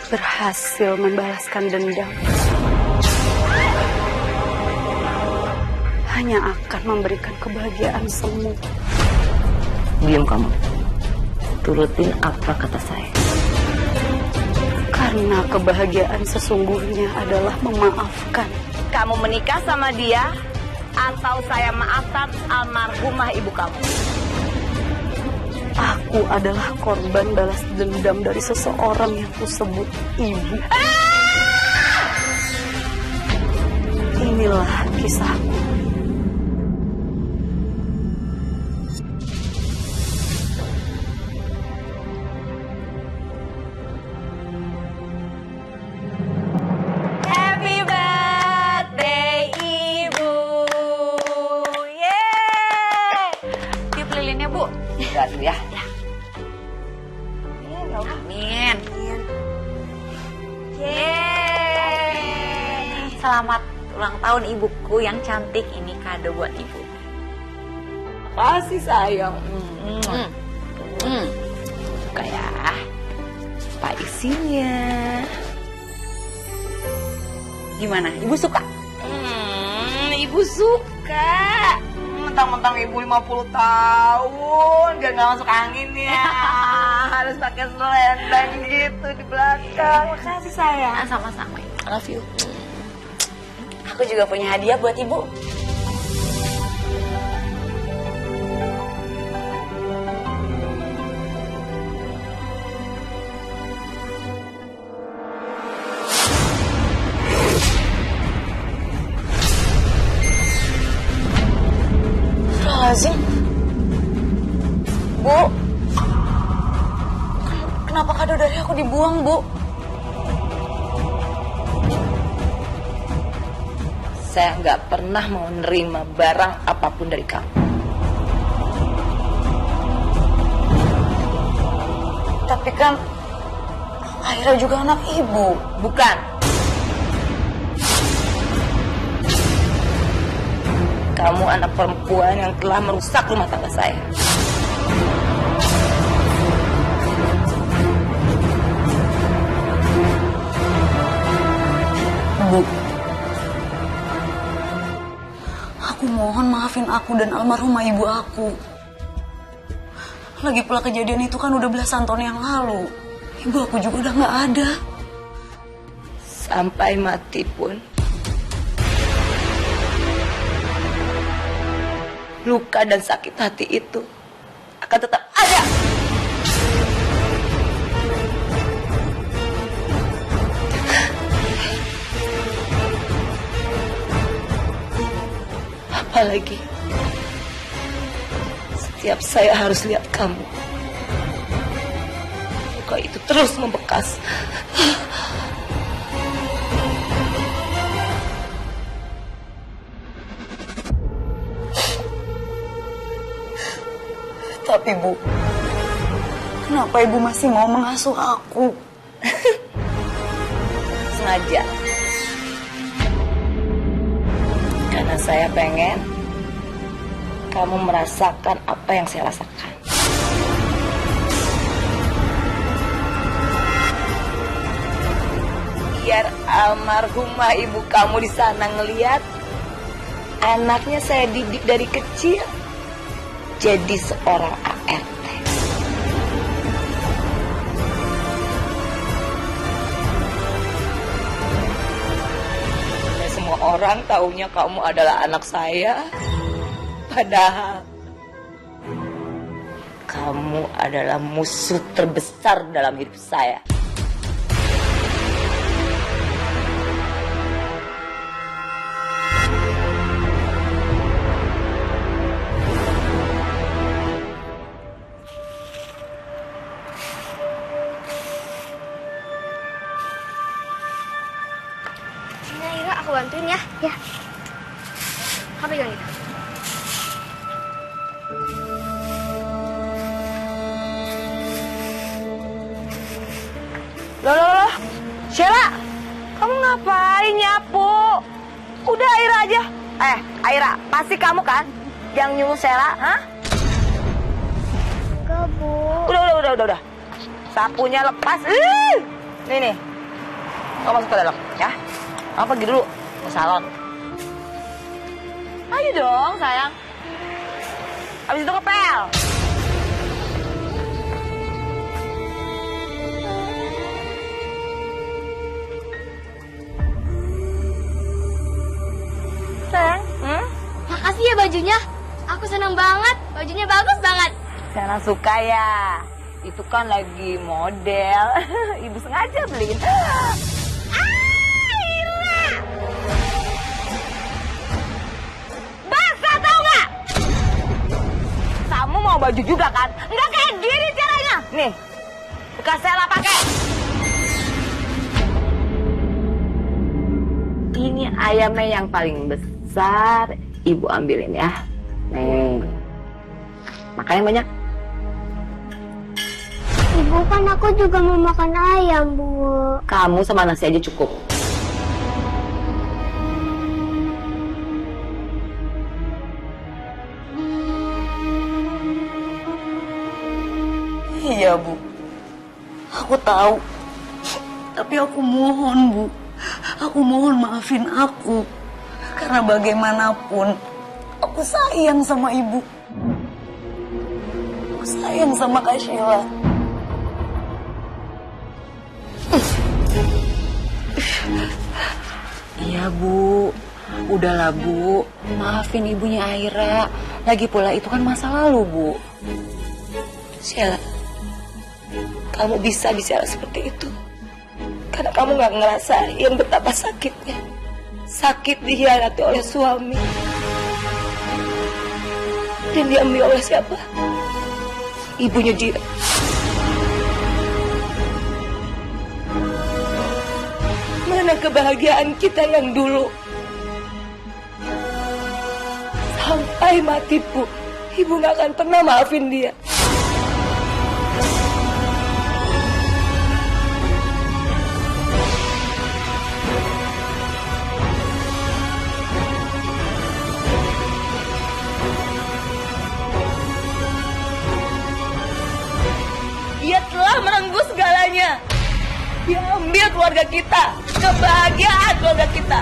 berhasil membalaskan dendam, hanya akan memberikan kebahagiaan semu. Diam kamu. Turutin apa kata saya. Karena kebahagiaan sesungguhnya adalah memaafkan. Kamu menikah sama dia atau saya maafkan almarhumah ibu kamu? Aku adalah korban balas dendam dari seseorang yang kusebut ibu. Inilah kisahku. Happy birthday ibu. Yeay. Tiup lilinnya, Bu. Aduh ya. Amin. Yeay. Selamat ulang tahun ibuku yang cantik. Ini kado buat ibu. Makasih sayang. Suka ya. Apa isinya? Gimana? Ibu suka? Ibu suka. Mentang-mentang ibu 50 tahun gak masuk angin ya. Harus pakai selendang gitu di belakang. Makasih sayang. Sama-sama. I love you. Aku juga punya hadiah buat ibu. Lazim. Bu. Kenapa kado dari aku dibuang, Bu? Saya nggak pernah mau nerima barang apapun dari kamu. Tapi kan Aira juga anak ibu. Bukan. Kamu anak perempuan yang telah merusak rumah tangga saya. Bu, aku mohon maafin aku dan almarhumah ibu aku. Lagi pula kejadian itu kan udah belasan tahun yang lalu. Ibu aku juga udah gak ada. Sampai mati pun luka dan sakit hati itu akan tetap ada. Apalagi setiap saya harus lihat kamu, luka itu terus membekas. Tapi Bu, kenapa Ibu masih mau mengasuh aku? Sengaja. Karena saya pengen kamu merasakan apa yang saya rasakan. Biar almarhumah ibu kamu di sana ngelihat anaknya saya didik dari kecil jadi seorang ART. Dan semua orang taunya kamu adalah anak saya. Padahal kamu adalah musuh terbesar dalam hidup saya. Aku bantuin ya. Ya. Kamu pegang itu. Loh, Sheila, kamu ngapain nyapu? Udah Aira aja. Aira, pasti kamu kan yang nyuruh Sheila, hah? Enggak, Bu. Udah. Sapunya lepas. Nih, Kamu masuk ke dalam, ya. Kamu pergi dulu ke salon. Ayo dong, sayang. Habis itu ngepel. Sayang, Makasih ya bajunya. Aku seneng banget. Bajunya bagus banget. Saya suka ya. Itu kan lagi model. Ibu sengaja beliin. Basah tau nggak? Kamu mau baju juga kan? Nggak kayak gini caranya. Nih, bekas Sela pakai. Ini ayamnya yang paling besar. Ibu ambilin ya. Nih, makan yang banyak. Ibu, kan aku juga mau makan ayam, Bu. Kamu sama nasi aja cukup. Iya, Bu. Aku tahu. Tapi aku mohon, Bu. Aku mohon maafin aku. Karena bagaimanapun, aku sayang sama Ibu. Aku sayang sama Kak Sheila. Iya Bu, udahlah Bu, maafin ibunya Aira. Lagi pula itu kan masa lalu Bu. Sheila, kamu bisa bicara seperti itu. Karena kamu gak ngerasain betapa sakitnya. Sakit dikhianati oleh suami. Dan diambil oleh siapa? Ibunya dia. Mana kebahagiaan kita yang dulu? Sampai mati pun, ibu gak akan pernah maafin dia. Dia telah merenggut segalanya. Dia ambil keluarga kita, kebahagiaan keluarga kita.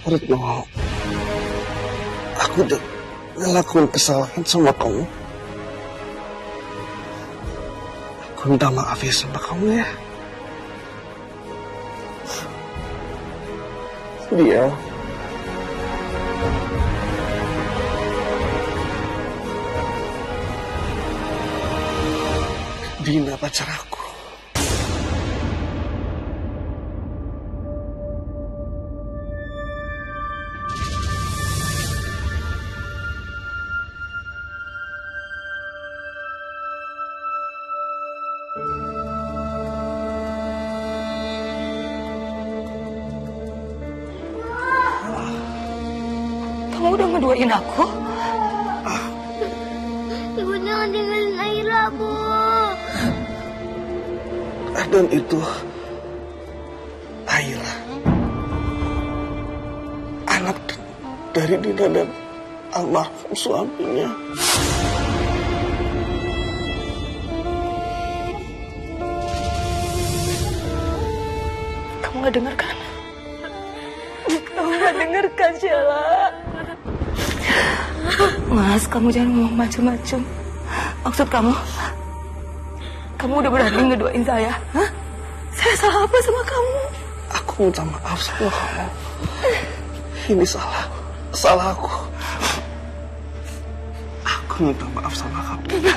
Retno, aku udah ngelakuin kesalahan sama kamu. Aku minta maaf ya sama kamu ya. Dia Dina pacar aku. Kamu udah ngeduain aku? Ibu jangan tinggalin Aira, Bu. Dan itu Aira, anak dari Dina dan almarhum suaminya. Kamu gak dengar kan? Kamu gak dengar kan, Sheila? Mas, kamu jangan ngomong macem-macem. Maksud kamu udah berani ngeduain saya? Hah? Saya salah apa sama kamu? Aku minta maaf sama kamu. Ini salah aku. Aku minta maaf sama kamu.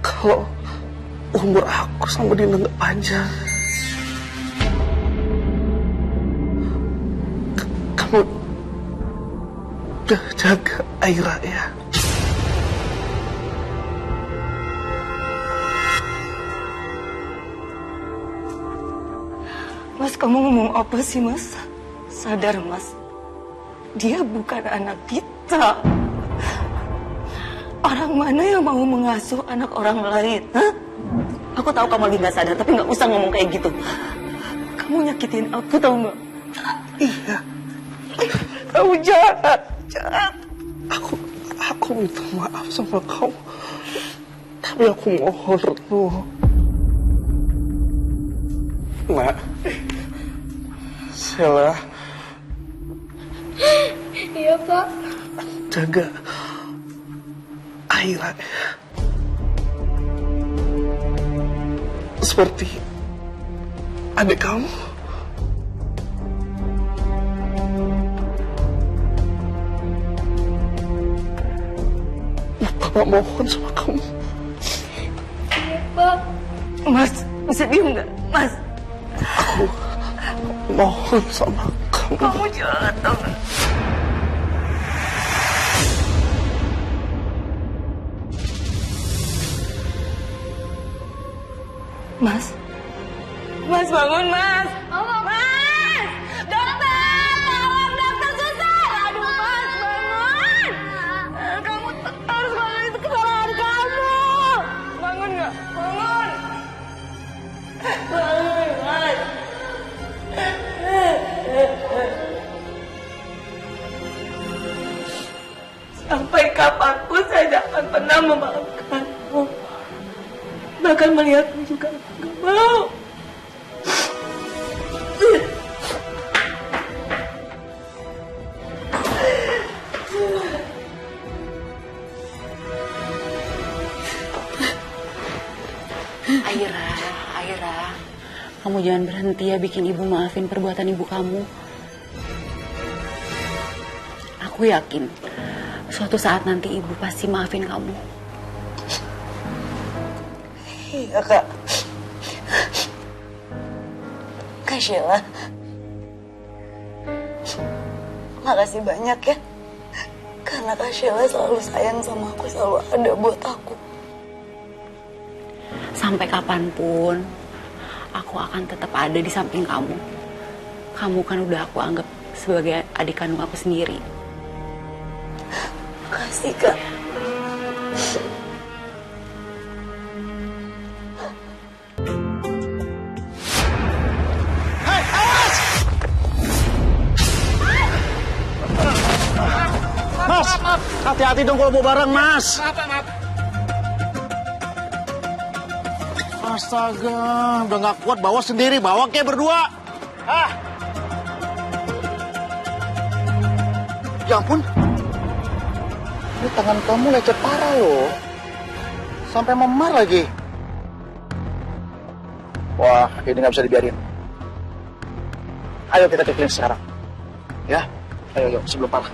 Kalau umur aku sama Dina nggak panjang, kamu udah jaga Aira ya. Mas, kamu ngomong apa sih, Mas? Sadar, Mas. Dia bukan anak kita. Orang mana yang mau mengasuh anak orang lain? Hah? Aku tahu kamu lagi gak sadar, tapi gak usah ngomong kayak gitu. Kamu nyakitin aku, tahu gak? Iya. Kamu jahat. Aku minta maaf sama kamu. Tapi aku mohon, Retno. Nak. Sheila. Iya, Pak. Jaga Aira. Seperti adik kamu. Bapak mohon sama kamu. Pak. Mas, bisa diem nggak? Mas, Aku mohon sama kamu. kamu jahat tau nggak? Mas, Mas bangun Mas. Mas, dokter, tolong dokter susah. Aduh Mas, bangun. Kamu harus bangun, itu kesalahan kamu. Bangun nggak? Bangun. Bangun Mas. Sampai kapanpun saya tidak akan pernah memaafkanmu. Bahkan melihatmu juga aku gak mau. Aira, kamu jangan berhenti ya bikin ibu maafin perbuatan ibu kamu. Aku yakin suatu saat nanti ibu pasti maafin kamu. Iya Kak. Kak Sheila, makasih banyak ya. Karena Kak Sheila selalu sayang sama aku, selalu ada buat aku. Sampai kapanpun, aku akan tetap ada di samping kamu. Kamu kan udah aku anggap sebagai adik kandung aku sendiri. Makasih Kak. Mas, hati-hati dong kalau bawa barang, Mas. Astaga, udah gak kuat bawa sendiri, bawa kayak berdua. Ah. Ya ampun. Ini tangan kamu lecet parah loh. Sampai memar lagi. Wah, ini nggak bisa dibiarin. Ayo kita ke klinik sekarang. Ya, ayo sebelum parah.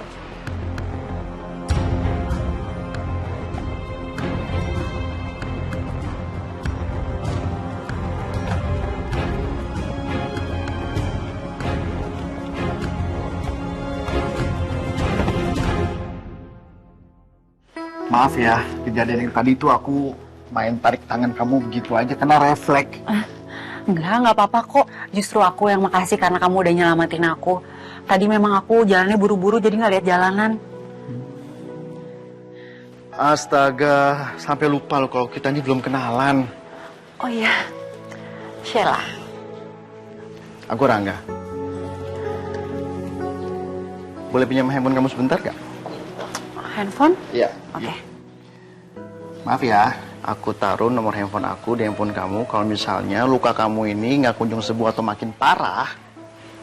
Maaf ya, kejadian yang tadi itu aku main tarik tangan kamu begitu aja kena refleks. Nggak apa-apa kok. Justru aku yang makasih karena kamu udah nyelamatin aku. Tadi memang aku jalannya buru-buru jadi nggak lihat jalanan. Astaga, sampai lupa loh kalau kita ini belum kenalan. Oh iya, Sheila. Aku Rangga. Boleh pinjam handphone kamu sebentar gak? Handphone? Iya. Oke. Maaf ya, aku taruh nomor handphone aku di handphone kamu. Kalau misalnya luka kamu ini nggak kunjung sembuh atau makin parah,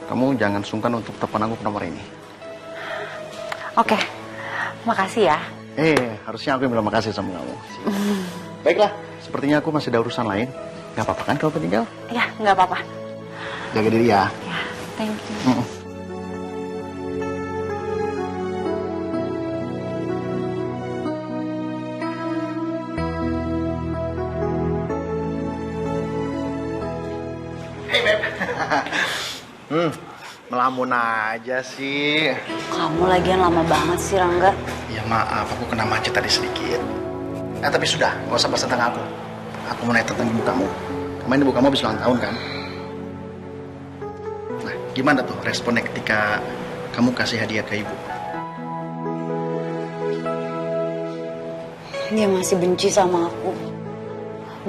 kamu jangan sungkan untuk telepon aku ke nomor ini. Oke, makasih ya. Harusnya aku yang bilang makasih sama kamu. Baiklah, sepertinya aku masih ada urusan lain. Gak apa-apa kan kalau tinggal? Ya, nggak apa-apa. Jaga diri ya. Ya, thank you. Hey, Beb. Melamun aja sih. Kamu lagian lama banget sih, Rangga. Ya maaf, aku kena macet tadi sedikit. Tapi sudah, gak usah bahas tentang aku. Aku mau nanya tentang ibu kamu. Kemarin ibu kamu habis ulang tahun kan? Nah, gimana tuh responnya ketika kamu kasih hadiah ke ibu? Dia masih benci sama aku.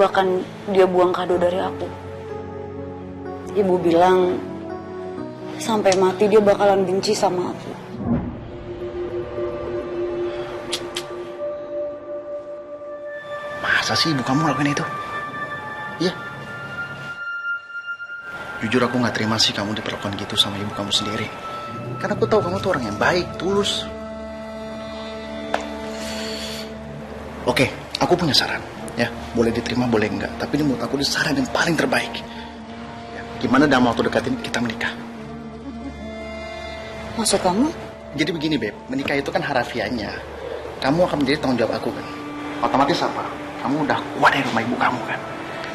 Bahkan dia buang kado dari aku. Ibu bilang sampai mati dia bakalan benci sama aku. Masa sih ibu kamu lakuin itu? Iya. Jujur aku nggak terima sih kamu diperlakukan gitu sama ibu kamu sendiri. Karena aku tahu kamu tuh orang yang baik, tulus. Oke, aku punya saran. Ya, boleh diterima, boleh enggak. Tapi ini menurut aku ini saran yang paling terbaik. Ya, gimana dalam waktu dekat ini kita menikah? Maksud kamu? Jadi begini, Beb. Menikah itu kan harafiahnya. Kamu akan menjadi tanggung jawab aku kan. Otomatis apa? Kamu udah keluar dari rumah ibu kamu kan.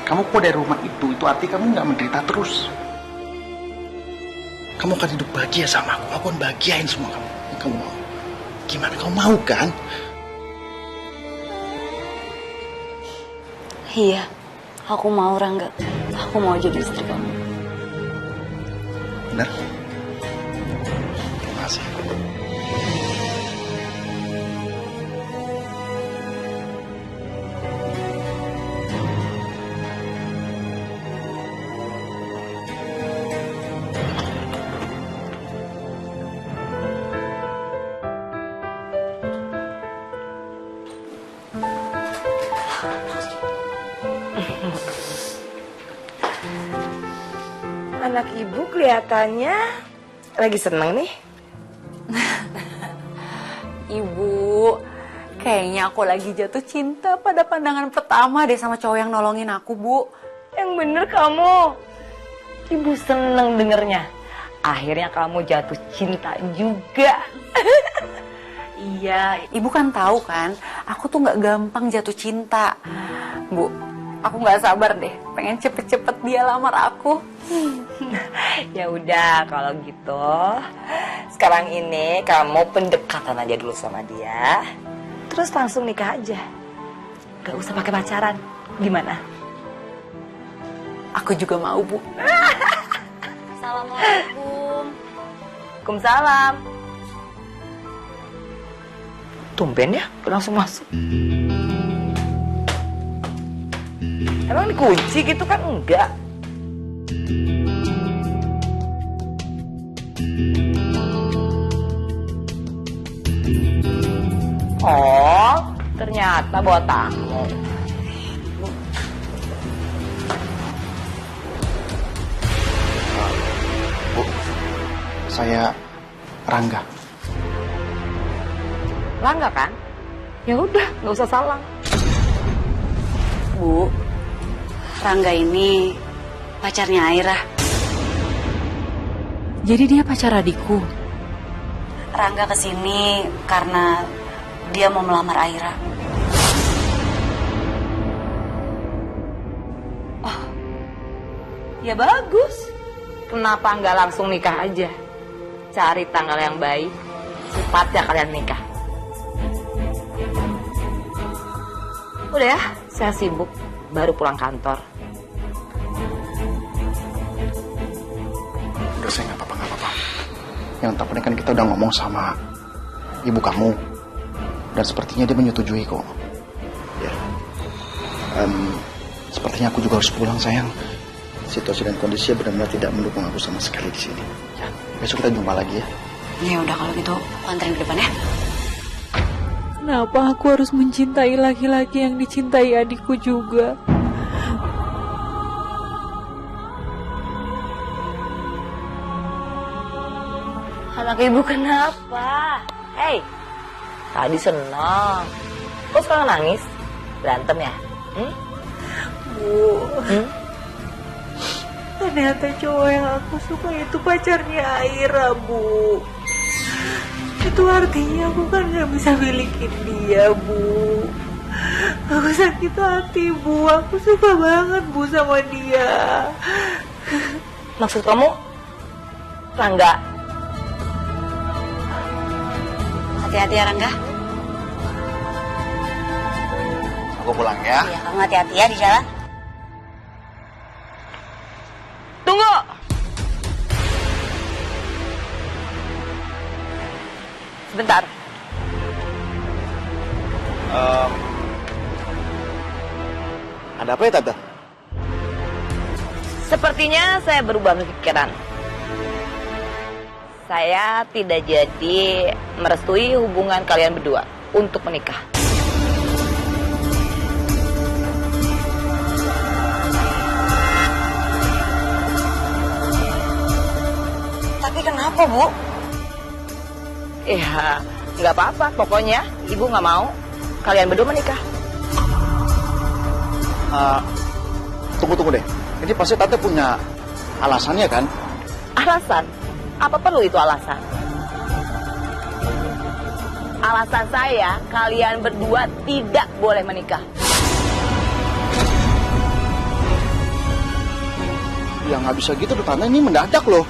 Kamu keluar dari rumah itu artinya kamu nggak menderita terus. Kamu akan hidup bahagia sama aku. Aku akan bahagiain semua kamu. Kamu mau? Gimana? Kamu mau kan? Iya, aku mau Rangga. Aku mau jadi istri kamu. Benar? Terima kasih. Anak ibu kelihatannya lagi seneng nih. Ibu, kayaknya aku lagi jatuh cinta pada pandangan pertama deh sama cowok yang nolongin aku, Bu. Yang bener kamu. Ibu seneng dengernya. Akhirnya kamu jatuh cinta juga. Iya, Ibu kan tahu kan, aku tuh nggak gampang jatuh cinta. Bu, aku nggak sabar deh, pengen cepet-cepet dia lamar aku. Ya udah kalau gitu. Sekarang ini kamu pendekatan aja dulu sama dia. Terus langsung nikah aja. Gak usah pakai pacaran. Gimana? Aku juga mau, Bu. Assalamualaikum. Waalaikumsalam. Tumben ya, langsung masuk. Emang dikunci gitu kan? Enggak. Oh, ternyata bawa tamu. Bu, saya Rangga. Rangga kan? Ya udah, nggak usah salah. Bu, Rangga ini pacarnya Aira. Jadi dia pacar adikku. Rangga kesini karena dia mau melamar Aira. Oh, ya bagus. Kenapa nggak langsung nikah aja? Cari tanggal yang baik, cepatnya kalian nikah. Udah ya, saya sibuk, baru pulang kantor. Udah saya nggak apa-apa. Yang terpenting kan kita udah ngomong sama ibu kamu. Dan sepertinya dia menyetujui kok. Ya. Sepertinya aku juga harus pulang sayang. Situasi dan kondisinya benar-benar tidak mendukung aku sama sekali di sini. Ya, besok kita jumpa lagi ya. Ya udah kalau gitu, aku anterin ke depan ya. Kenapa aku harus mencintai laki-laki yang dicintai adikku juga? Anak ibu kenapa? Hei, tadi senang. Kok sekarang nangis? Berantem ya? Bu, ternyata cowok yang aku suka itu pacarnya Aira, Bu. Itu artinya aku kan gak bisa milikin dia, Bu. Aku sakit hati, Bu. Aku suka banget, Bu, sama dia. Maksud kamu? Rangga? Hati-hati ya Rangga. Aku pulang ya. Iya, kamu hati-hati ya di jalan. Tunggu! Sebentar. Ada apa ya Tante? Sepertinya saya berubah pikiran. Saya tidak jadi merestui hubungan kalian berdua untuk menikah. maaf kok, Bu. Ya, nggak apa-apa. Pokoknya ibu nggak mau kalian berdua menikah. Tunggu deh. Ini pasti tante punya alasannya kan? Alasan? Apa perlu itu alasan? Alasan saya, kalian berdua tidak boleh menikah. Ya nggak bisa gitu tuh tante, ini mendadak loh.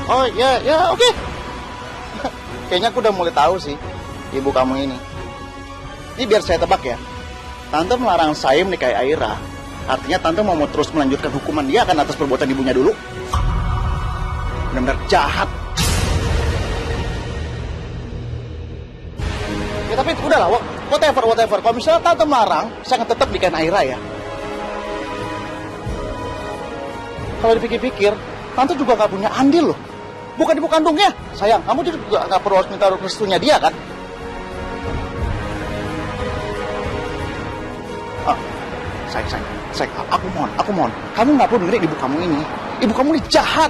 Oh ya oke. Kayaknya aku udah mulai tahu sih ibu kamu ini. Ini biar saya tebak ya. Tante melarang saya menikahi Aira. Artinya tante mau terus melanjutkan hukuman dia kan atas perbuatan ibunya dulu. Benar-benar jahat. Ya tapi udahlah, whatever. Kalau misalnya tante melarang, saya akan tetap nikahin Aira ya. Kalau dipikir-pikir, tante juga nggak punya andil loh. Bukan ibu kandungnya. Sayang, kamu juga nggak perlu harus minta restunya dia kan? Sayang, aku mohon. Kamu nggak perlu dengerin ibu kamu ini. Ibu kamu ini jahat.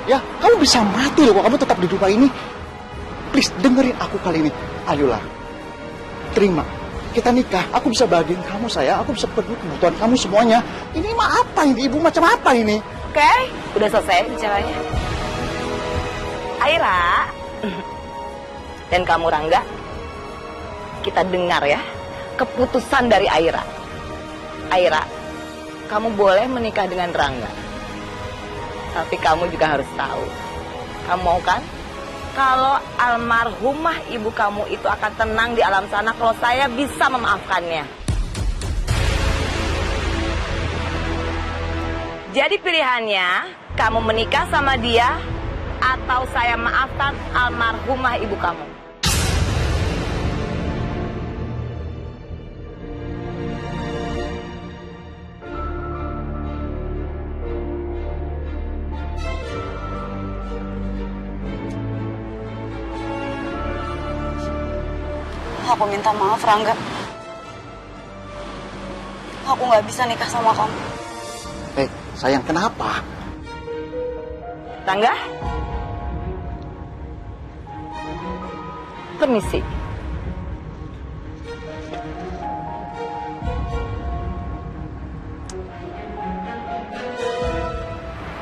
Ya, kamu bisa mati loh kalau kamu tetap di rumah ini. Please, dengerin aku kali ini. Ayolah, terima. Kita nikah, aku bisa bahagiain kamu, sayang. Aku bisa penuhi kebutuhan kamu semuanya. Ini mah apa ini? Ibu macam apa ini? Oke, udah selesai bicaranya. Aira dan kamu Rangga, kita dengar ya keputusan dari Aira. Aira, kamu boleh menikah dengan Rangga. Tapi kamu juga harus tahu, kamu mau kan? Kalau almarhumah ibu kamu itu akan tenang di alam sana kalau saya bisa memaafkannya. Jadi pilihannya, kamu menikah sama dia atau saya maafkan almarhumah ibu kamu. Aku minta maaf, Rangga. Aku nggak bisa nikah sama kamu. Sayang, kenapa? Rangga? Permisi.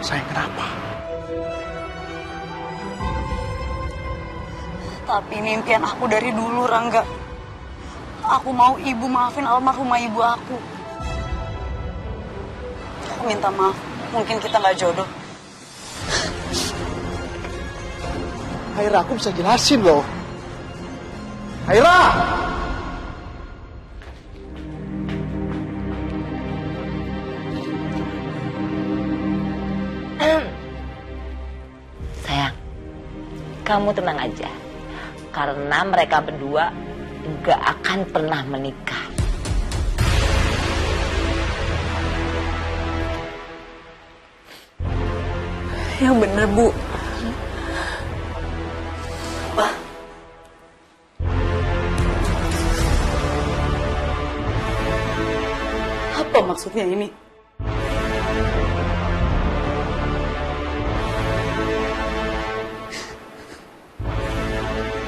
Sayang, kenapa? Tapi impian aku dari dulu, Rangga. Aku mau ibu maafin almarhumah ibu aku. Aku minta maaf. Mungkin kita nggak jodoh. Aira, aku bisa jelasin loh. Aira! Sayang, kamu tenang aja. Karena mereka berdua gak akan pernah menikah. Yang bener, Bu. Apa maksudnya ini?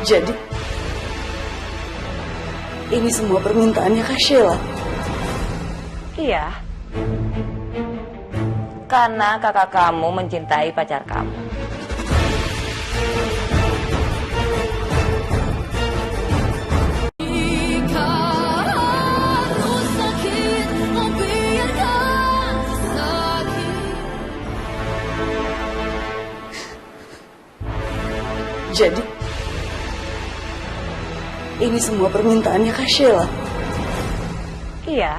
Jadi, ini semua permintaannya Kak Sheila? Iya. Karena kakak kamu mencintai pacar kamu. Jadi, ini semua permintaannya Kak Sheila? Iya.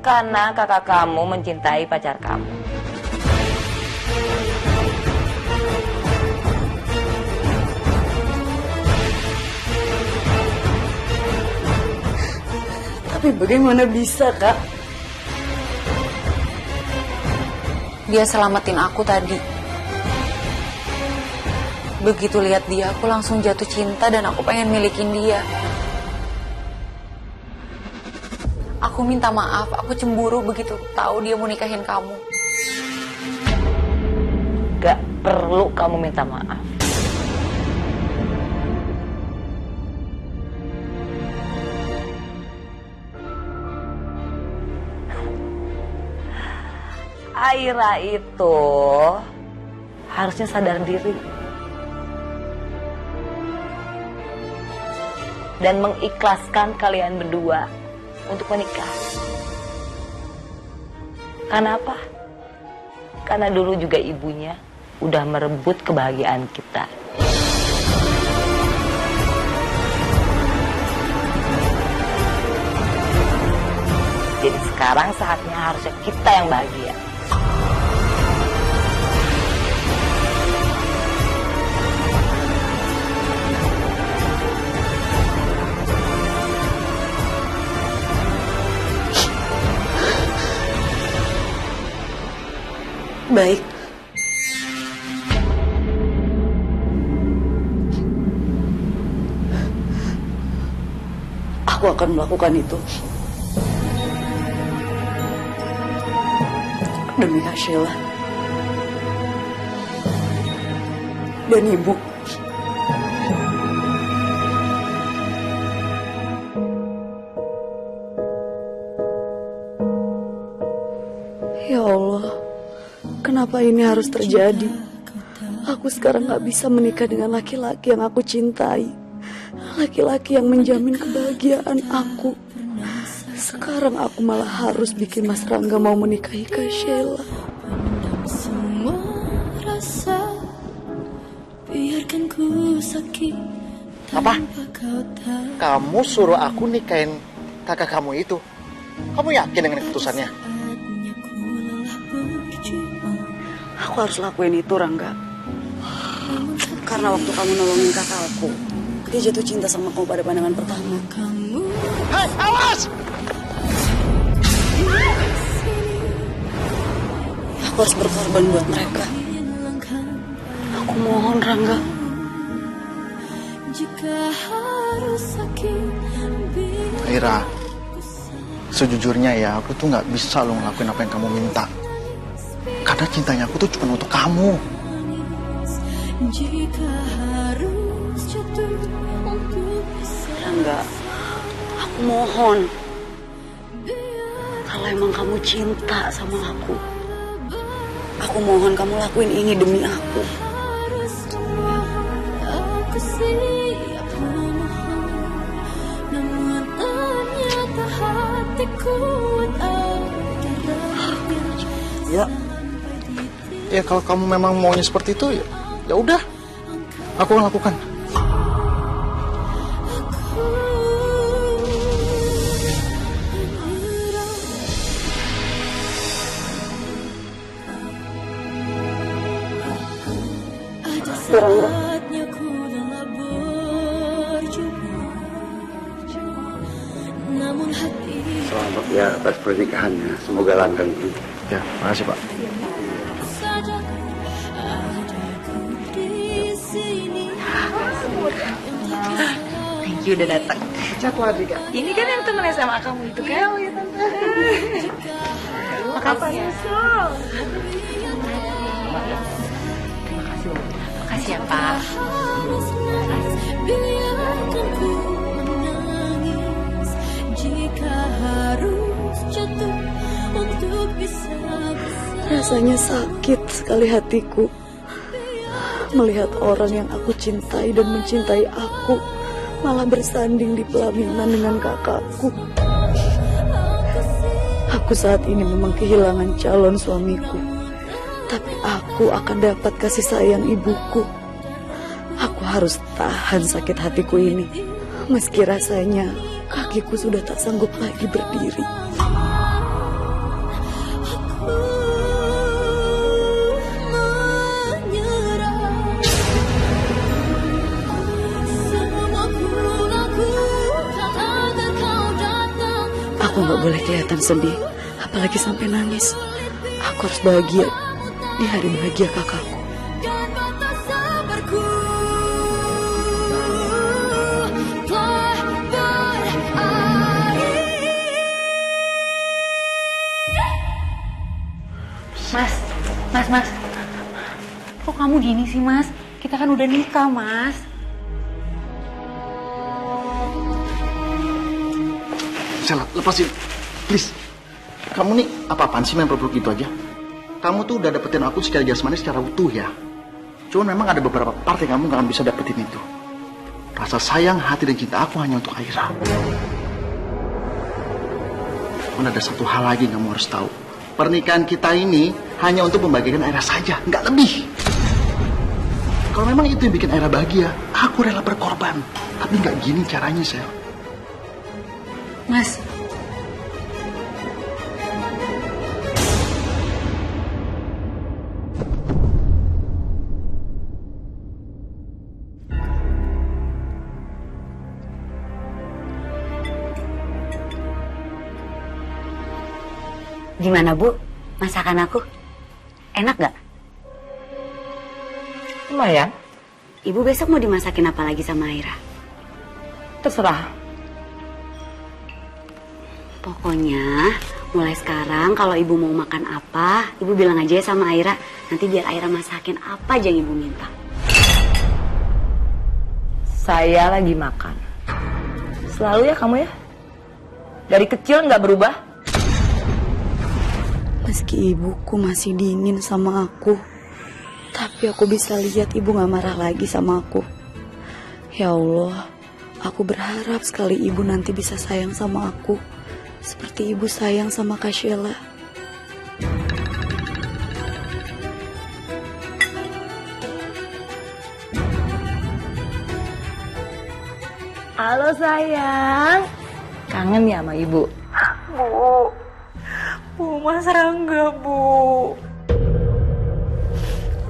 Karena kakak kamu mencintai pacar kamu. Tapi bagaimana bisa, Kak? Dia selamatin aku tadi. Begitu lihat dia, aku langsung jatuh cinta dan aku pengen milikin dia. Aku minta maaf, aku cemburu begitu tahu dia mau nikahin kamu. kamu minta maaf. Aira itu harusnya sadar diri dan mengikhlaskan kalian berdua untuk menikah. Karena apa? Karena dulu juga ibunya udah merebut kebahagiaan kita. Jadi sekarang saatnya harusnya kita yang bahagia. Baik. Aku akan melakukan itu. Demi Kak Sheila. Dan Ibu. Ya Allah. Kenapa ini harus terjadi? Aku sekarang gak bisa menikah dengan laki-laki yang aku cintai. Laki-laki yang menjamin kebahagiaan aku. Sekarang aku malah harus bikin Mas Rangga mau menikahi Kak Sheila. Apa? Kamu suruh aku nikahin kakak kamu itu? Kamu yakin dengan keputusannya? Aku harus lakuin itu, Rangga. Karena waktu kamu nolongin kakak aku, dia jatuh cinta sama kamu pada pandangan pertama. Hei, awas! Aku harus berkorban buat mereka. Aku mohon, Rangga. Aira, sejujurnya ya, aku tuh nggak bisa lo ngelakuin apa yang kamu minta. Karena cintanya aku tuh cuma untuk kamu. Rangga, aku mohon. Kalau emang kamu cinta sama aku mohon kamu lakuin ini demi aku. Ya. Ya kalau kamu memang maunya seperti itu, ya udah, aku akan lakukan. Selamat ya atas pernikahannya, semoga langgeng. Ya, makasih Pak. Thank you udah datang. Cakwa Rika. Ini kan yang temennya sama kamu itu kan? Oh ya tante. Makasih ya. Makasih ya Pak. Rasanya sakit sekali hatiku melihat orang yang aku cintai dan mencintai aku malah bersanding di pelaminan dengan kakakku. Aku saat ini memang kehilangan calon suamiku, tapi aku akan dapat kasih sayang ibuku. Aku harus tahan sakit hatiku ini, meski rasanya kakiku sudah tak sanggup lagi berdiri. Aku gak boleh kelihatan sedih, apalagi sampai nangis. Aku harus bahagia di hari bahagia kakakku. Mas. Kok kamu gini sih, Mas? Kita kan udah nikah, Mas. Sela, lepasin. Please. Kamu nih apa-apaan sih main peluk gitu aja? Kamu tuh udah dapetin aku secara jasmani secara utuh ya. Cuman memang ada beberapa part yang kamu gak akan bisa dapetin itu. Rasa sayang, hati, dan cinta aku hanya untuk Aira. Cuman ada satu hal lagi yang kamu harus tahu. Pernikahan kita ini hanya untuk membahagiakan Aira saja, nggak lebih. Kalau memang itu yang bikin Aira bahagia, aku rela berkorban. Tapi nggak gini caranya, Sel. Mas. Gimana, Bu? Masakan aku? Enak gak? Lumayan. Ibu besok mau dimasakin apa lagi sama Aira? Terserah. Pokoknya mulai sekarang kalau ibu mau makan apa, ibu bilang aja ya sama Aira. Nanti biar Aira masakin apa aja yang ibu minta. Saya lagi makan. Selalu ya kamu ya? Dari kecil nggak berubah? Meski ibuku masih dingin sama aku, tapi aku bisa lihat ibu gak marah lagi sama aku. Ya Allah, aku berharap sekali ibu nanti bisa sayang sama aku seperti ibu sayang sama Kak Sheila. Halo sayang. Kangen ya sama ibu? Bu, Mas Rangga, Bu.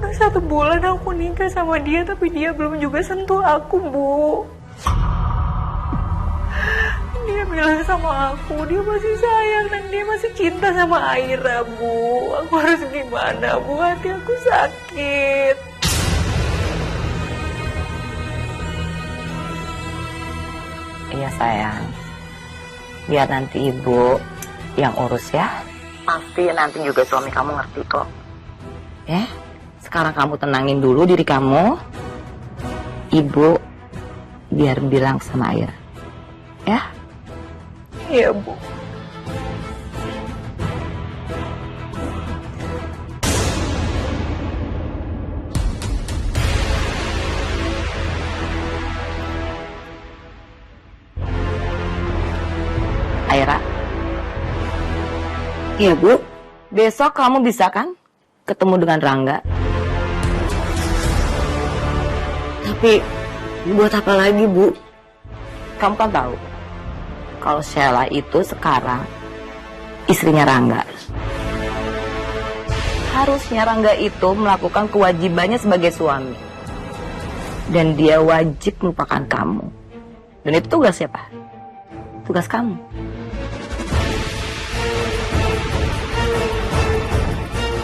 Udah 1 bulan aku nikah sama dia, tapi dia belum juga sentuh aku, Bu. Dia bilang sama aku, dia masih sayang dan dia masih cinta sama Aira, Bu. Aku harus gimana, Bu? Hati aku sakit. Iya sayang. Biar nanti ibu yang urus ya. Pasti nanti juga suami kamu ngerti kok. Ya, sekarang kamu tenangin dulu diri kamu. Ibu biar bilang sama Aira. Ya? Iya, Bu. Aira. Iya, Bu. Besok kamu bisa kan ketemu dengan Rangga? Tapi buat apa lagi, Bu? Kamu kan tahu kalau Sheila itu sekarang istrinya Rangga. Harusnya Rangga itu melakukan kewajibannya sebagai suami. Dan dia wajib melupakan kamu. Dan itu tugas siapa? Tugas kamu.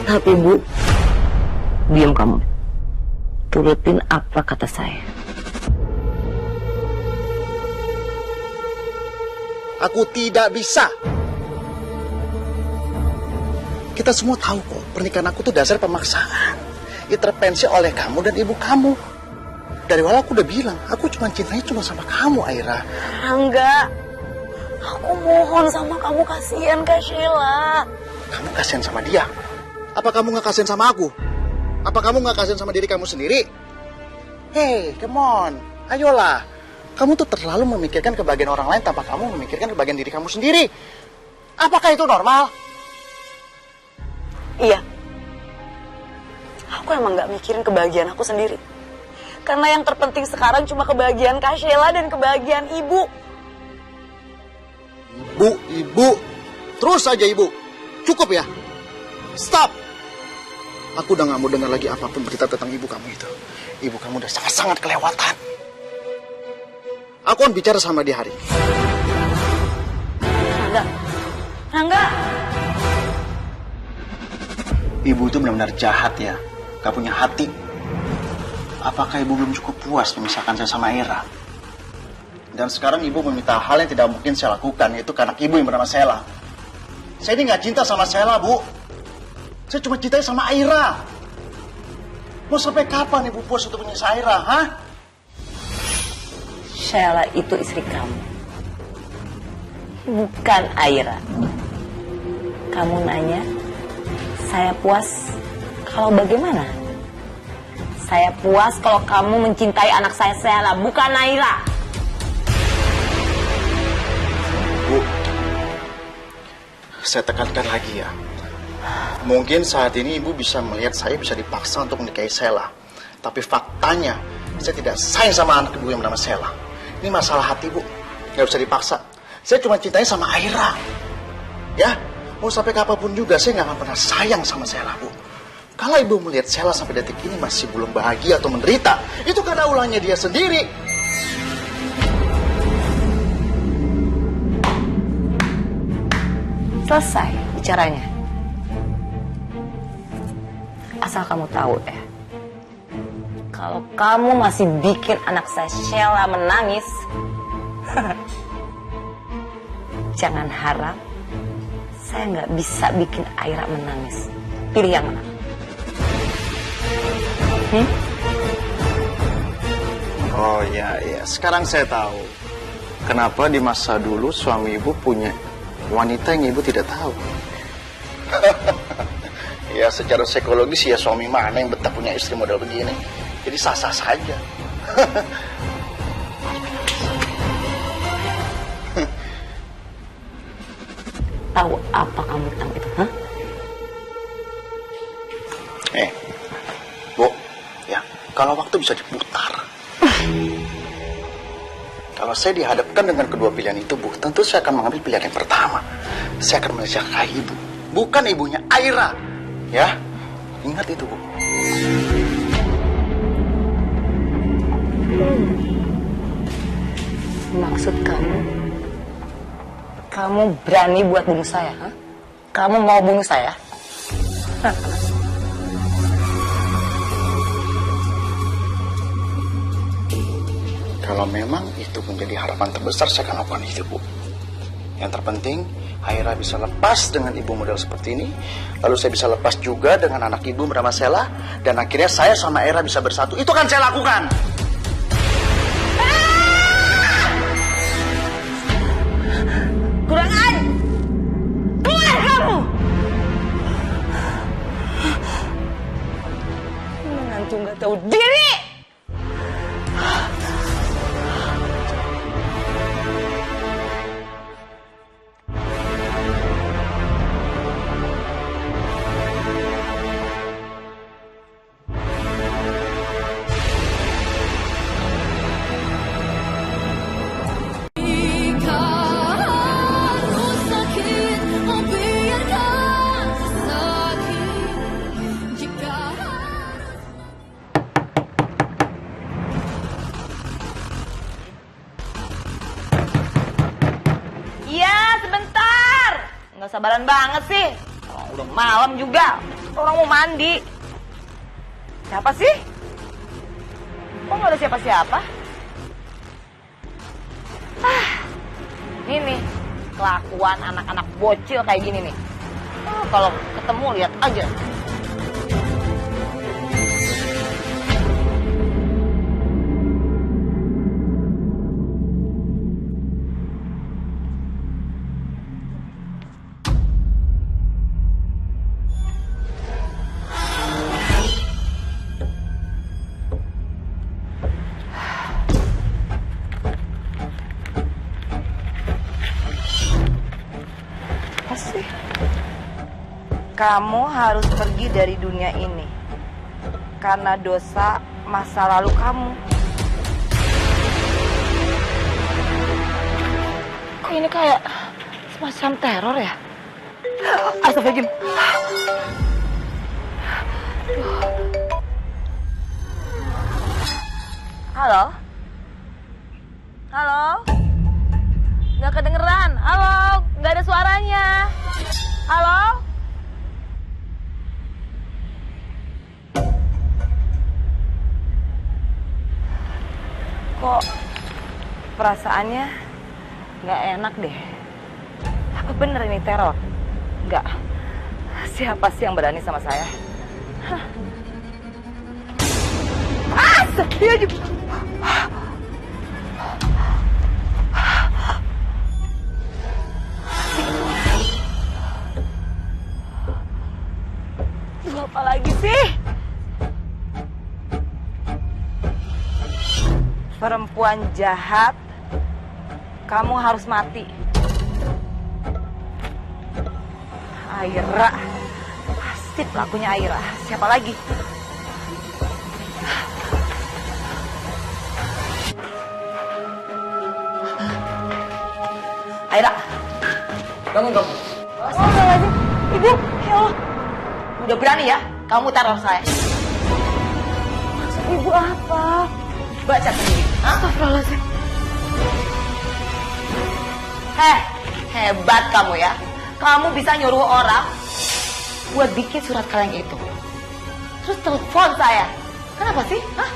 Tapi, Bu, Diam kamu. Turutin apa kata saya. Aku tidak bisa. Kita semua tahu kok, pernikahan aku tuh dasar pemaksaan. Intervensi oleh kamu dan ibu kamu. Dari awal aku udah bilang, aku cuma cintanya cuma sama kamu, Aira. Rangga, aku mohon sama kamu, kasihan Kak Sheila. Kamu kasihan sama dia? Apa kamu gak kasihan sama aku? Apa kamu gak kasihan sama diri kamu sendiri? Hey, come on, ayolah. Kamu tuh terlalu memikirkan kebahagiaan orang lain tanpa kamu memikirkan kebahagiaan diri kamu sendiri. Apakah itu normal? Iya. Aku emang gak mikirin kebahagiaan aku sendiri. Karena yang terpenting sekarang cuma kebahagiaan Kak Sheila dan kebahagiaan ibu. Ibu. Terus aja ibu. Cukup ya. Stop. Aku udah gak mau dengar lagi apapun berita tentang ibu kamu itu. Ibu kamu udah sangat-sangat kelewatan. Aku akan bicara sama dia hari ini. Rangga. Ibu itu benar-benar jahat ya. Gak punya hati. Apakah ibu belum cukup puas memisahkan saya sama Aira? Dan sekarang ibu meminta hal yang tidak mungkin saya lakukan, yaitu ke anak ibu yang bernama Sheila. Saya ini gak cinta sama Sheila, Bu. Saya cuma cintai sama Aira. Mau sampai kapan Ibu puas untuk menyiksa Aira, ha? Sheila itu istri kamu, bukan Aira. Kamu nanya, saya puas kalau bagaimana? Saya puas kalau kamu mencintai anak saya Sheila, bukan Aira. Bu, saya tekankan lagi ya. Mungkin saat ini Ibu bisa melihat saya bisa dipaksa untuk menikahi Sheila. Tapi faktanya, saya tidak sayang sama anak Ibu yang bernama Sheila. Ini masalah hati, Bu. Nggak bisa dipaksa. Saya cuma cintanya sama Aira. Ya, mau sampai kapanpun juga saya nggak akan pernah sayang sama Sheila, Bu. Kalau Ibu melihat Sheila sampai detik ini masih belum bahagia atau menderita, itu karena ulahnya dia sendiri. Selesai bicaranya. Asal kamu tahu ya, kalau kamu masih bikin anak saya Sheila menangis, jangan harap saya nggak bisa bikin Aira menangis. Pilih yang mana? Oh iya, sekarang saya tahu kenapa di masa dulu suami Ibu punya wanita yang Ibu tidak tahu. Ya secara psikologis ya suami mana yang betah punya istri model begini. Jadi sah-sah saja. Tahu apa kamu tentang itu? Hah? Bu, ya kalau waktu bisa diputar. Kalau saya dihadapkan dengan kedua pilihan itu, Bu, tentu saya akan mengambil pilihan yang pertama. Saya akan menikahi Ibu, bukan ibunya Aira. Ya, ingat itu, Bu. Maksud kamu berani buat bunuh saya? Hah? Kamu mau bunuh saya? Kalau memang itu menjadi harapan terbesar, saya akan lakukan itu, Bu. Yang terpenting, Aira bisa lepas dengan ibu model seperti ini. Lalu saya bisa lepas juga dengan anak ibu bernama Sheila. Dan akhirnya saya sama Aira bisa bersatu. Itu kan saya lakukan. Kurang ajar! Keluar kamu! Menantu nggak tahu diri! Nggak sabaran banget sih. Oh, udah malam juga. Orang mau mandi. Siapa sih? Kok nggak ada siapa-siapa? Ini kelakuan anak-anak bocil kayak gini nih. Kalau ketemu lihat aja. Kamu harus pergi dari dunia ini karena dosa masa lalu kamu. Kok ini kayak semacam teror ya? Astagfirullahaladzim. Halo? Halo? Nggak kedengeran. Halo? Nggak ada suaranya. Halo? Kok perasaannya nggak enak deh. Apa bener ini teror? Nggak. Siapa sih yang berani sama saya? Hah. Astagfirullahaladzim. Duh, apa lagi sih? Perempuan jahat, kamu harus mati. Aira, pasti pelakunya Aira. Siapa lagi? Aira, bangun kamu. Astagfirullahaladzim, Ibu, ya Allah. Udah berani ya, kamu teror saya. Maksud Ibu apa? Baca sendiri. Astagfirullahaladzim. Hebat kamu ya. Kamu bisa nyuruh orang buat bikin surat kaleng itu. Terus telepon saya. Kenapa sih? Hah?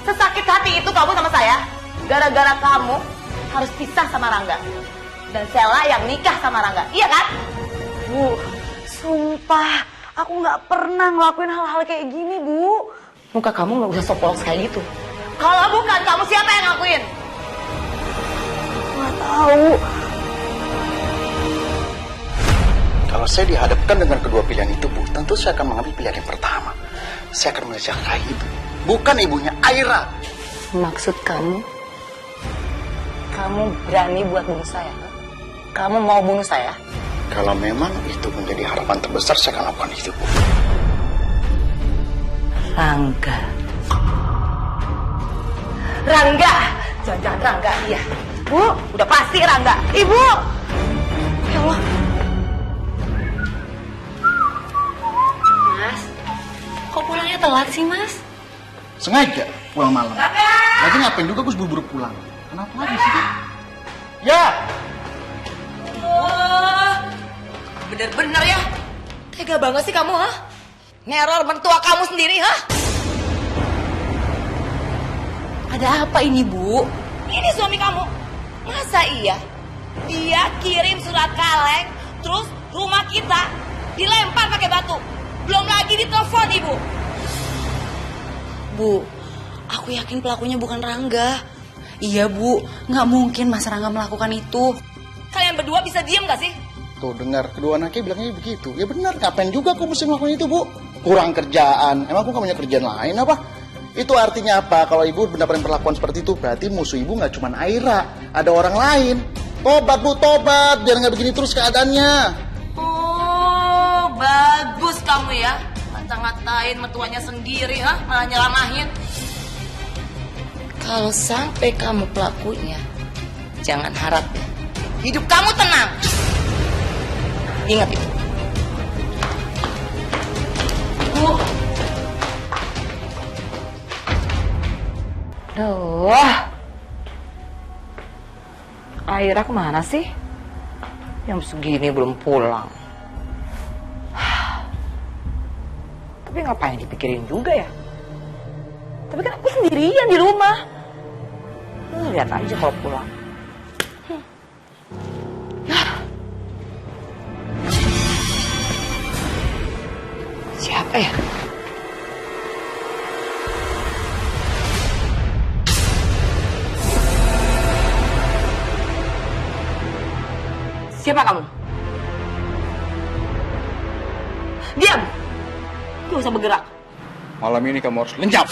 Sesakit hati itu kamu sama saya. Gara-gara kamu harus pisah sama Rangga. Dan Sela yang nikah sama Rangga. Iya kan? Bu, sumpah, aku nggak pernah ngelakuin hal-hal kayak gini, Bu. Muka kamu nggak usah sopolos kayak gitu. Kalau bukan, kamu siapa yang ngakuin? Nggak tahu. Kalau saya dihadapkan dengan kedua pilihan itu, Bu, tentu saya akan mengambil pilihan yang pertama. Saya akan menjauhi Ibu, bukan ibunya Aira. Maksud kamu berani buat bunuh saya? Kamu mau bunuh saya? Kalau memang itu menjadi harapan terbesar, saya akan lakukan itu, Bu. Rangga, jangan Rangga, iya. Bu, udah pasti Rangga. Ibu, ya Allah. Mas, kok pulangnya telat sih, Mas? Sengaja pulang malam. Lagi ngapain juga gue buru-buru pulang. Kenapa lagi sih? Ya. Bener-bener ya. Tega banget sih kamu, ha? Neror mertua kamu sendiri, ha? Ada apa ini, Bu? Ini suami kamu. Masa iya? Dia kirim surat kaleng, terus rumah kita dilempar pakai batu. Belum lagi ditelepon, Ibu. Bu, aku yakin pelakunya bukan Rangga. Iya, Bu, nggak mungkin Mas Rangga melakukan itu. Kalian berdua bisa diem gak sih? Tuh dengar kedua anaknya bilangnya begitu. Ya benar, ngapain juga aku mesti melakukan itu, Bu? Kurang kerjaan. Emang aku gak punya kerjaan lain apa? Itu artinya apa? Kalau ibu benar-benar perlakuan seperti itu, berarti musuh ibu nggak cuma Aira, ada orang lain. Tobat, Bu, tobat. Biar nggak begini terus keadaannya. Oh, bagus kamu ya. Ngata-ngatain mertuanya sendiri, ha? Malah nyelamahin. Kalau sampai kamu pelakunya, jangan harap hidup kamu tenang. Ingat itu. Aira kemana sih? Jam segini belum pulang. Tapi ngapain dipikirin juga ya? Tapi kan aku sendirian di rumah. Lihat aja kalau pulang. Siapa ya? Siapa kamu? Diam! Gak usah bergerak. Malam ini kamu harus lenyap.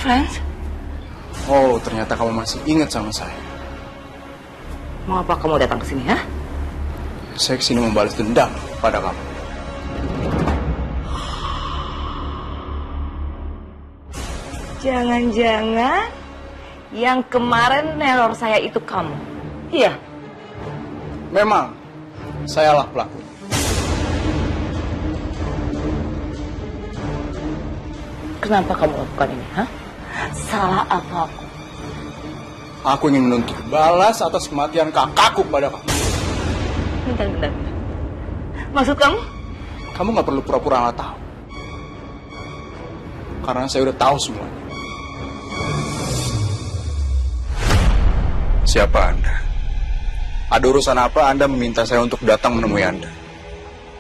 Friends? Oh, ternyata kamu masih ingat sama saya. Mau apa kamu datang ke sini, ha? Saya kesini membalas dendam pada kamu. Jangan-jangan yang kemarin neror saya itu kamu? Iya? Memang, sayalah pelaku. Kenapa kamu lakukan ini, ha? Salah apa aku? Aku ingin menuntut balas atas kematian kakakku pada kamu. Bentar. Maksud kamu? Kamu nggak perlu pura-pura nggak tahu. Karena saya udah tahu semuanya. Siapa Anda? Ada urusan apa Anda meminta saya untuk datang menemui Anda?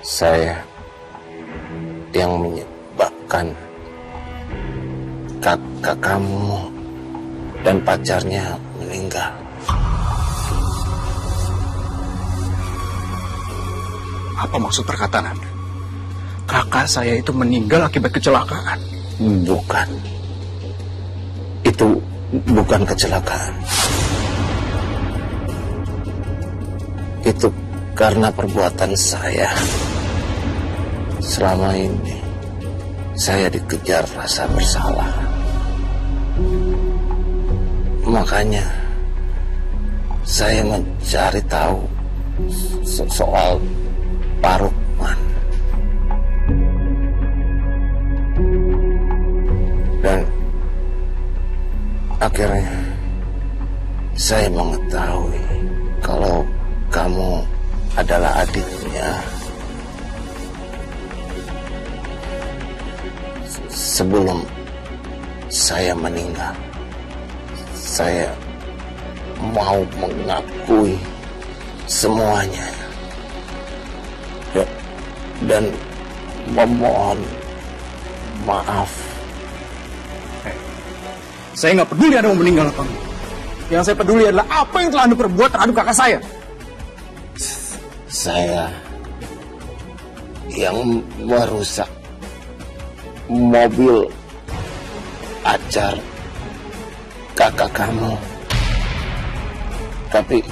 Saya yang menyebabkan kakak kamu dan pacarnya meninggal. Apa maksud perkataan Anda? Kakak saya itu meninggal akibat kecelakaan. Bukan. Itu bukan kecelakaan. Itu karena perbuatan saya. Selama ini saya dikejar rasa bersalah. Makanya saya mencari tahu soal Pak Rukman. Dan akhirnya saya mengetahui kalau kamu adalah adiknya. Sebelum saya meninggal, saya mau mengakui semuanya dan memohon maaf. Saya nggak peduli Anda mau meninggal apa enggak. Yang saya peduli adalah apa yang telah Anda perbuat terhadap kakak saya. Saya yang merusak mobil pacar kakak kamu. Tapi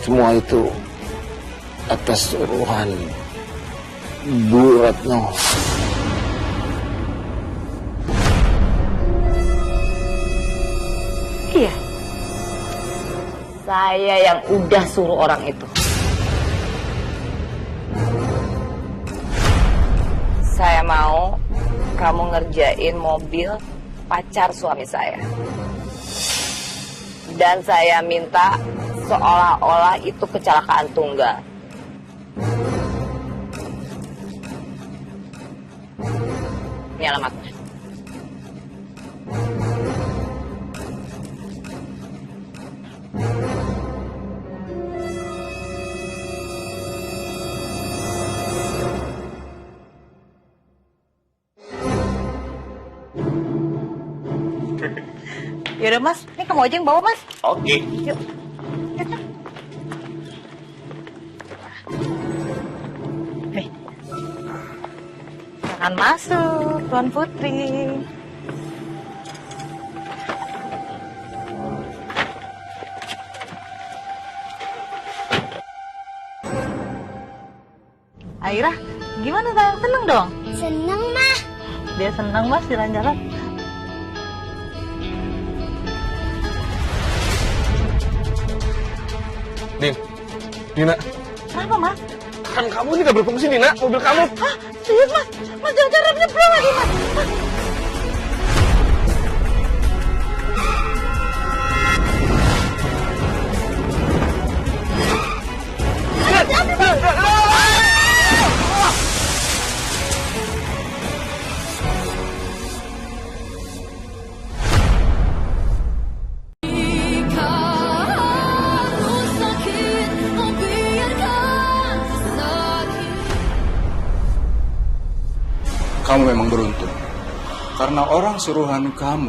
semua itu atas suruhan Bu Retno. Iya. Saya yang udah suruh orang itu. Saya mau kamu ngerjain mobil pacar suami saya. Dan saya minta seolah-olah itu kecelakaan tunggal. Ini alamatnya. Yaudah Mas, ini kamu aja yang bawa Mas. Oke. Yuk. Nih. Jangan masuk, Tuan Putri. Aira, gimana sayang? Seneng dong? Seneng, Mah. Dia seneng Mas jalan-jalan. Nina. Kenapa, Mas? Kan kamu ini gak berfungsi, Nina. Mobil kamu. Hah? Serius, Mas? Mas jangan remnya belum lagi, Mas. Kamu memang beruntung. Karena orang suruhan kamu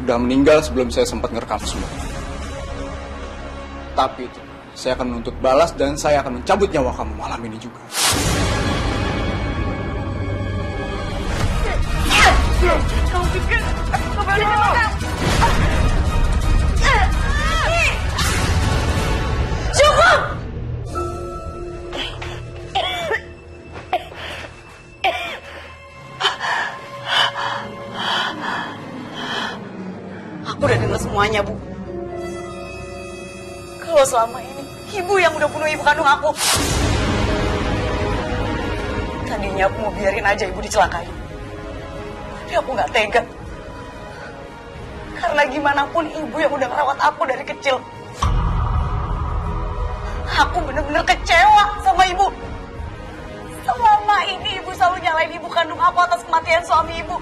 udah meninggal sebelum saya sempat ngerekam semua. Tapi itu, saya akan menuntut balas dan saya akan mencabut nyawa kamu malam ini juga. Kamu pikir kamu boleh menang? Cukup! Aku udah dengar semuanya, Bu. Kalau selama ini ibu yang udah bunuh ibu kandung aku. Tadinya aku mau biarin aja ibu dicelakai. Tapi aku nggak tega. Karena gimana pun ibu yang udah ngerawat aku dari kecil. Aku bener-bener kecewa sama ibu. Sama nyalain ibu kandung aku atas kematian suami ibu.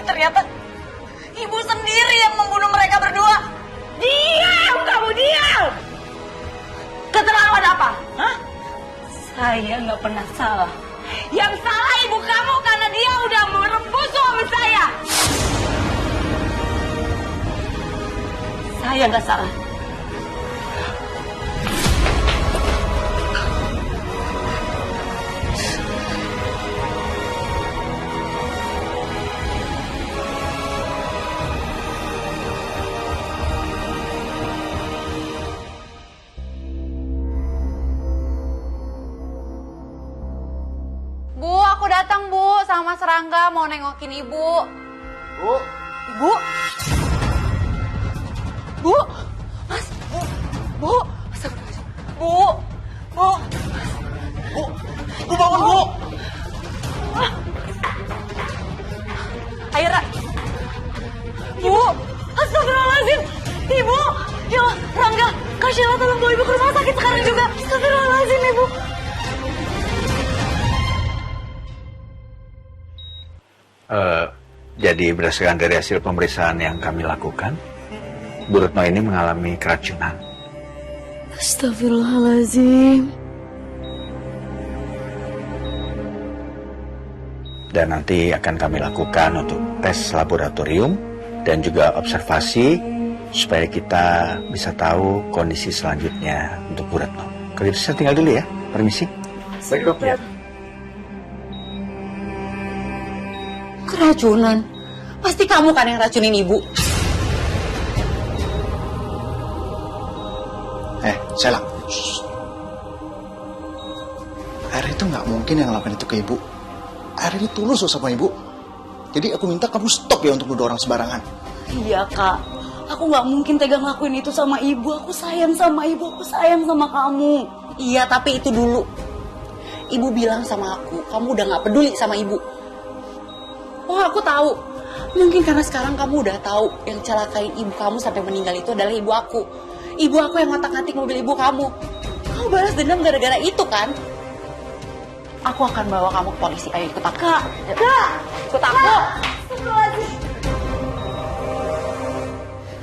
Ternyata ibu sendiri yang membunuh mereka berdua. Diam, kamu diam! Keterlaluan apa? Hah? Saya nggak pernah salah. Yang salah ibu kamu karena dia udah merebut suami saya. Saya nggak salah. Bu, aku datang Bu, sama Mas Rangga mau nengokin Ibu. Bu. Ibu? Bu? Mas? Bu? Bu? Bu? Bu? Bu, Bu bangun Bu. Aira. Bu? Astagfirullahaladzim. Ibu? Ya Allah, Rangga, Kak Sheila tolong bawa Ibu ke rumah sakit sekarang juga. Astagfirullahaladzim, Ibu. Jadi berdasarkan dari hasil pemeriksaan yang kami lakukan, Bu Retno ini mengalami keracunan. Astagfirullahaladzim. Dan nanti akan kami lakukan untuk tes laboratorium dan juga observasi supaya kita bisa tahu kondisi selanjutnya untuk Bu Retno. Kalau gitu saya tinggal dulu ya, permisi. Baik, Dok. Ya. Keracunan? Pasti kamu kan yang racunin ibu. Sheila. Aira itu nggak mungkin yang ngelakuin itu ke ibu. Aira ini tulus loh sama ibu. Jadi aku minta kamu stop ya untuk nuduh orang sembarangan. Iya Kak, aku nggak mungkin tega ngelakuin itu sama ibu. Aku sayang sama ibu, aku sayang sama kamu. Iya, tapi itu dulu. Ibu bilang sama aku, kamu udah nggak peduli sama ibu. Oh, aku tahu. Mungkin karena sekarang kamu udah tahu yang celakain ibu kamu sampai meninggal itu adalah ibu aku. Ibu aku yang ngotak-ngatik mobil ibu kamu. Kamu balas dendam gara-gara itu kan? Aku akan bawa kamu ke polisi. Ayo ikut aku. Kak! Ikut aku!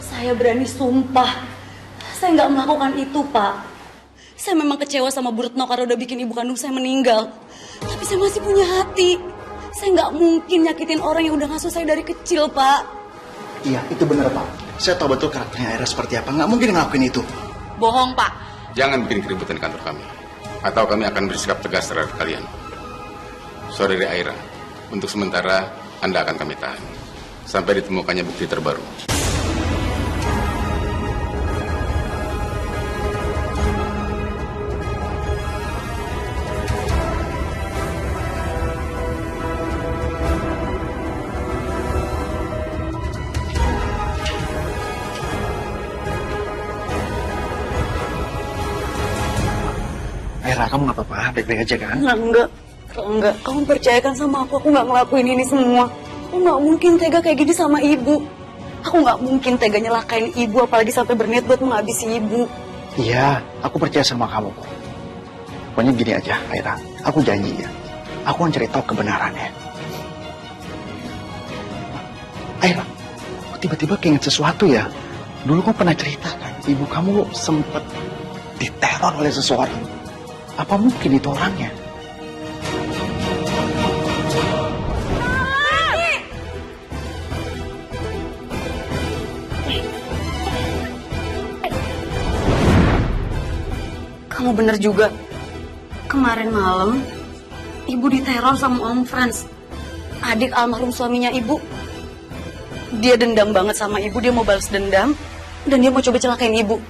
Saya berani sumpah, saya nggak melakukan itu, Pak. Saya memang kecewa sama Bu Retno karena udah bikin ibu kandung saya meninggal. Tapi saya masih punya hati. Saya nggak mungkin nyakitin orang yang udah ngasuh saya dari kecil, Pak. Iya, itu benar, Pak. Saya tahu betul karakternya Aira seperti apa. Nggak mungkin ngelakuin itu. Bohong, Pak. Jangan bikin keributan di kantor kami. Atau kami akan bersikap tegas terhadap kalian. Saudari Aira, untuk sementara Anda akan kami tahan. Sampai ditemukannya bukti terbaru. Aira, kamu nggak apa-apa? Baik-baik aja kan? Enggak. Kamu percayakan sama aku nggak ngelakuin ini semua. Aku nggak mungkin tega kayak gini sama ibu. Aku nggak mungkin tega nyelakain ibu, apalagi sampai berniat buat menghabisi ibu. Iya, aku percaya sama kamu. Pokoknya gini aja, Aira. Aku janji ya. Aku akan cari tahu kebenarannya. Aira, aku tiba-tiba keinget sesuatu ya. Dulu kamu pernah cerita kan, ibu kamu sempat diteror oleh seseorang. Apa mungkin itu orangnya? Kamu bener juga. Kemarin malam, ibu diteror sama Om Franz, adik almarhum suaminya ibu. Dia dendam banget sama ibu, dia mau balas dendam, dan dia mau coba celakain ibu.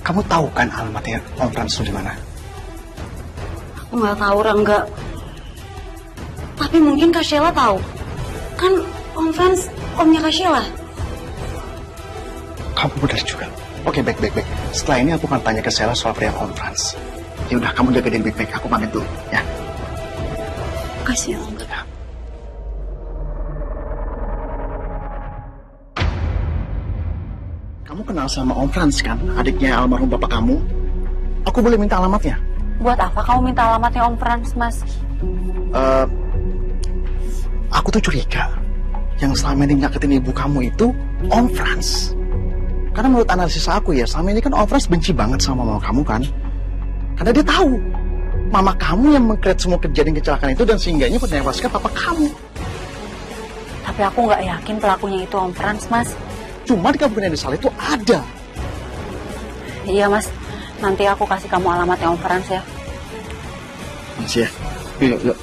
Kamu tahu kan alamatnya Om Franz itu di mana? Aku nggak tahu, Rangga. Tapi mungkin Kak Sheila tahu. Kan Om Franz omnya Kak Sheila. Kamu benar juga. Oke, baik. Setelah ini aku akan tanya ke Sheila soal pria Om Franz. Ya udah, kamu jaga dia baik-baik. Aku pamit dulu, ya. Makasih ya, Rangga. Kamu kenal sama Om Franz kan? Adiknya almarhum bapak kamu. Aku boleh minta alamatnya? Buat apa kamu minta alamatnya Om Frans, Mas? Aku tuh curiga yang selama ini nyakitin ibu kamu itu Om Frans. Karena menurut analisis aku ya, selama ini kan Om Frans benci banget sama mama kamu kan. Karena dia tahu mama kamu yang mengkreat semua kejadian kecelakaan itu dan sehingganya menewaskan papa kamu. Tapi aku nggak yakin pelakunya itu Om Frans, Mas. Cuma di kampung Desa itu ada. Iya, Mas. Nanti aku kasih kamu alamatnya Om Frans ya. Masih ya? Yuk.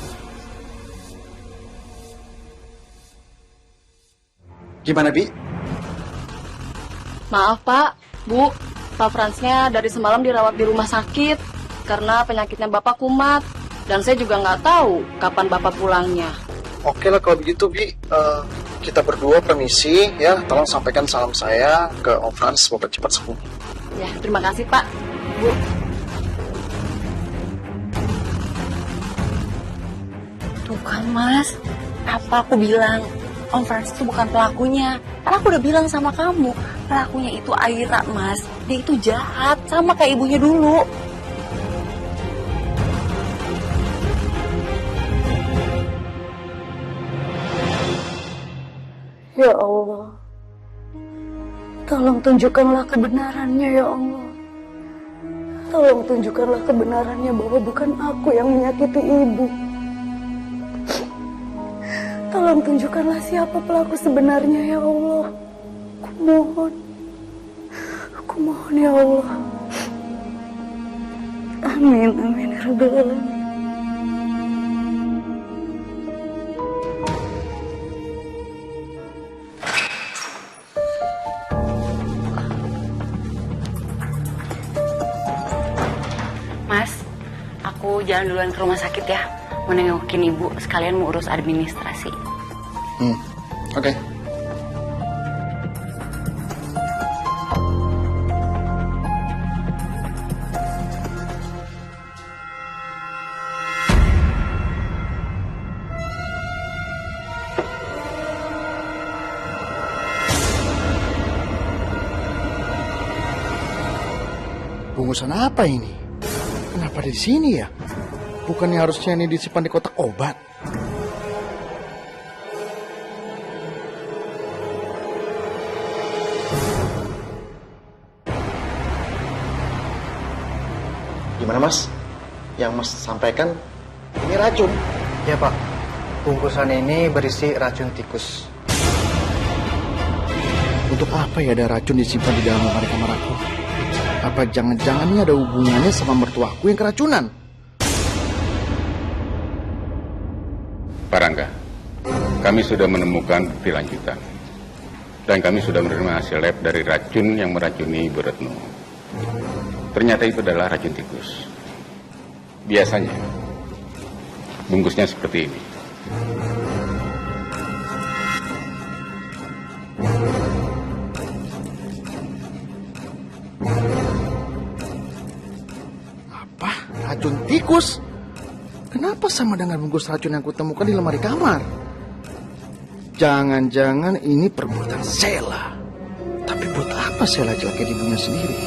Gimana, Bi? Maaf, Pak. Bu, Pak Fransnya dari semalam dirawat di rumah sakit karena penyakitnya Bapak kumat. Dan saya juga nggak tahu kapan Bapak pulangnya. Oke lah kalau begitu, Bi. Kita berdua permisi ya. Tolong sampaikan salam saya ke Om Frans. Semoga cepat sembuh. Ya, terima kasih, Pak. Bu. Tuh kan, Mas. Apa aku bilang? Om Frans itu bukan pelakunya. Karena aku udah bilang sama kamu, pelakunya itu Aira, Mas. Dia itu jahat, sama kayak ibunya dulu. Ya Allah, tolong tunjukkanlah kebenarannya ya Allah. Tolong tunjukkanlah kebenarannya bahwa bukan aku yang menyakiti ibu. Tolong tunjukkanlah siapa pelaku sebenarnya ya Allah. Aku mohon ya Allah. Amin, amin ya Rabbal Alamin. Mas, aku jalan duluan ke rumah sakit ya. Mau nengokin ibu, sekalian mau urus administrasi. Oke. Bungkusan apa ini? Kenapa di sini ya? Bukannya harusnya ini disimpan di kotak obat? Gimana, Mas? Yang Mas sampaikan ini racun? Ya, Pak. Bungkusan ini berisi racun tikus. Untuk apa ya ada racun disimpan di dalam lemari kamar aku? Apa jangan-jangan ini ada hubungannya sama mertuaku yang keracunan? Pak Rangga, kami sudah menemukan bukti lanjutan. Dan kami sudah menerima hasil lab dari racun yang meracuni Ibu Retno. Ternyata itu adalah racun tikus. Biasanya, bungkusnya seperti ini. Apa? Racun tikus? Kenapa sama dengan bungkus racun yang kutemukan di lemari kamar? Jangan-jangan ini perbuatan Sheila. Tapi buat apa Sheila celakain ibunya sendiri?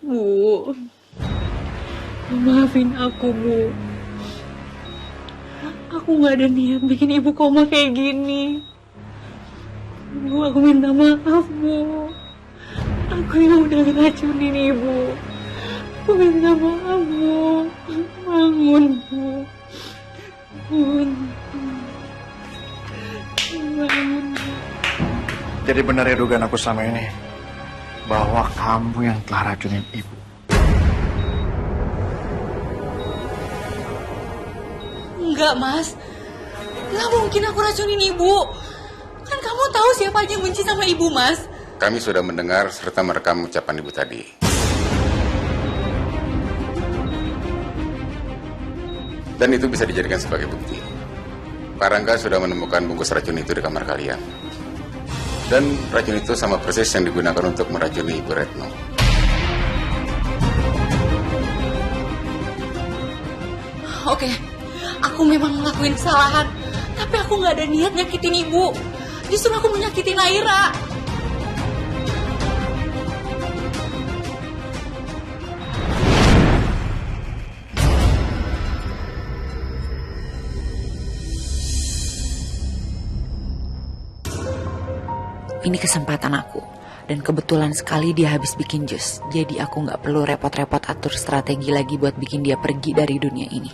Bu, maafin aku, Bu. Aku gak ada niat bikin ibu koma kayak gini. Bu, aku minta maaf, Bu. Aku yang udah ngeracunin ibu. Aku minta maaf, Bu. Bangun, Bu. Bangun. Bangun, Bu. Jadi benar ya dugaan aku selama ini, bahwa kamu yang telah racunin ibu. Enggak, Mas. Nggak mungkin aku racunin ibu. Kan kamu tahu siapa aja yang benci sama ibu, Mas. Kami sudah mendengar serta merekam ucapan ibu tadi. Dan itu bisa dijadikan sebagai bukti. Pak Rangga sudah menemukan bungkus racun itu di kamar kalian. Dan racun itu sama persis yang digunakan untuk meracuni Ibu Retno. Oke, aku memang ngelakuin kesalahan. Tapi aku nggak ada niat nyakitin ibu. Justru aku menyakitin Aira. Ini kesempatan aku. Dan kebetulan sekali dia habis bikin jus. Jadi aku nggak perlu repot-repot atur strategi lagi buat bikin dia pergi dari dunia ini.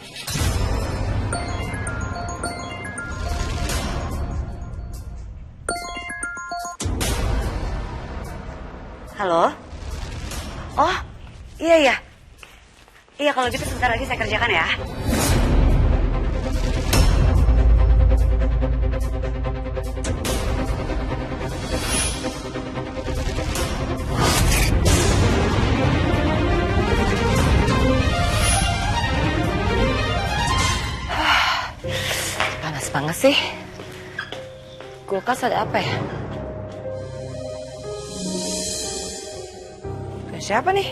Halo? Oh, iya ya. Iya, kalau gitu sebentar lagi saya kerjakan ya. Panas banget sih. Kulkas ada apa ya? Siapa nih?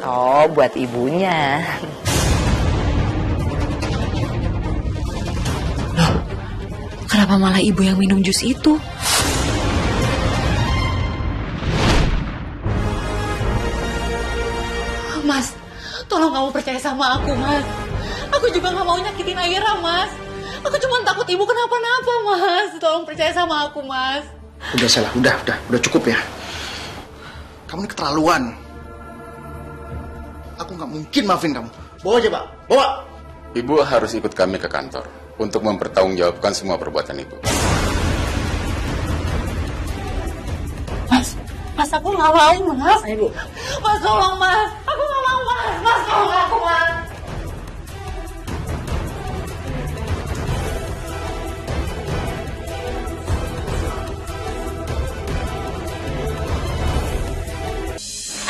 Oh, buat ibunya. Loh, kenapa malah ibu yang minum jus itu? Mas, tolong kamu percaya sama aku, Mas. Aku juga gak mau nyakitin Aira, Mas. Aku cuma takut ibu kenapa-napa, Mas. Tolong percaya sama aku, Mas. Udah Sela, udah cukup ya. Kamu ini keterlaluan. Aku nggak mungkin maafin kamu. Bawa aja, Pak. Bawa. Ibu harus ikut kami ke kantor untuk mempertanggungjawabkan semua perbuatan ibu. Mas, aku nggak mau, Mas. Ayo, Mas, tolong, Mas. Aku nggak mau, Mas. Mas, tolong aku, Mas.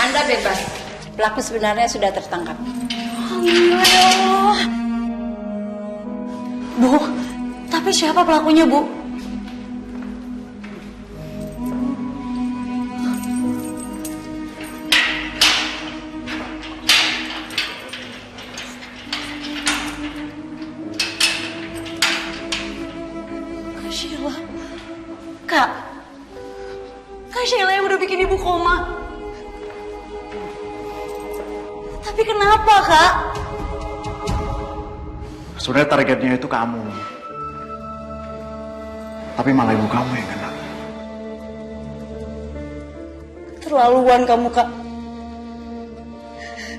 Anda bebas. Pelaku sebenarnya sudah tertangkap. Alhamdulillah, ya Allah. Bu, tapi siapa pelakunya, Bu? Kak Sheila. Kak Sheila yang udah bikin ibu koma. Tapi kenapa, Kak? Sebenarnya targetnya itu kamu. Tapi malah ibu kamu yang kena. Terlaluan kamu, Kak.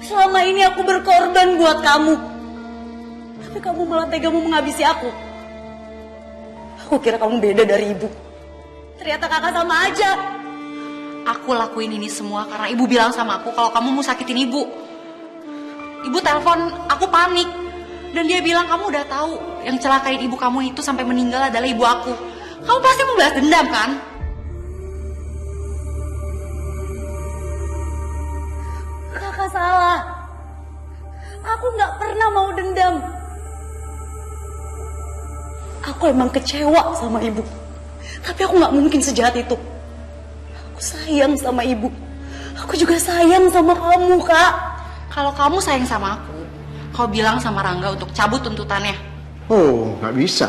Selama ini aku berkorban buat kamu. Tapi kamu malah tega mau menghabisi aku. Aku kira kamu beda dari ibu. Ternyata kakak sama aja. Aku lakuin ini semua karena ibu bilang sama aku kalau kamu mau sakitin ibu. Ibu telepon, aku panik. Dan dia bilang kamu udah tahu yang celakain ibu kamu itu sampai meninggal adalah ibu aku. Kamu pasti mau balas dendam kan? Kakak salah. Aku nggak pernah mau dendam. Aku emang kecewa sama ibu. Tapi aku nggak mungkin sejahat itu. Aku sayang sama ibu. Aku juga sayang sama kamu, Kak. Kalau kamu sayang sama aku, kau bilang sama Rangga untuk cabut tuntutannya. Oh, nggak bisa.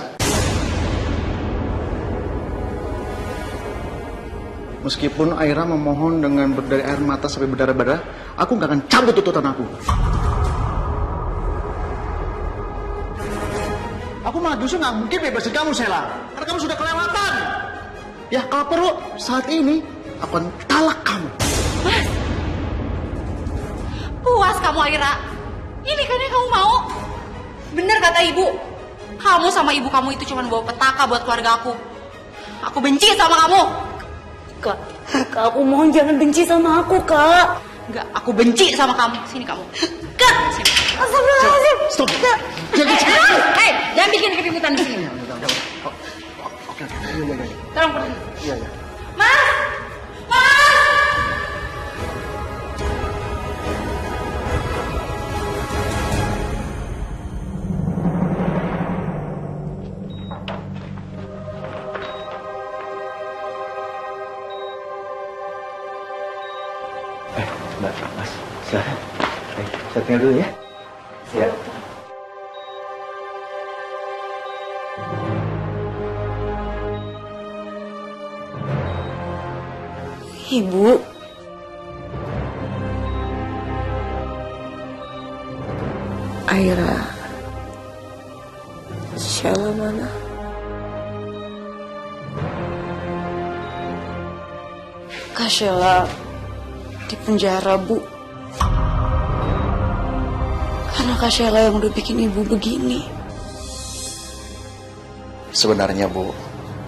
Meskipun Aira memohon dengan dari air mata sampai berdarah-darah, aku nggak akan cabut tuntutan aku. Aku malah justru nggak mungkin bebasin kamu, Sela. Karena kamu sudah kelewatan. Ya, kalau perlu, saat ini aku akan talak kamu. Mas! Puas kamu, Aira. Ini kan yang kamu mau. Bener kata ibu. Kamu sama ibu kamu itu cuma bawa petaka buat keluarga aku. Aku benci sama kamu. Kak, aku mohon jangan benci sama aku, Kak. Enggak, aku benci sama kamu. Sini kamu. Kak! Sini. Astagfirullahaladzim. Stop. Kak. Hei, jangan bikin keributan di sini. Oke. Iya. Tolong pergi. Iya. Mas! Mas! Mbak, Mas, silahkan. Saya tinggal dulu ya. Ya. Ibu. Aira. Sheila mana? Kak Sheila di penjara, Bu. Karena Kak Sheila yang udah bikin ibu begini. Sebenarnya, Bu,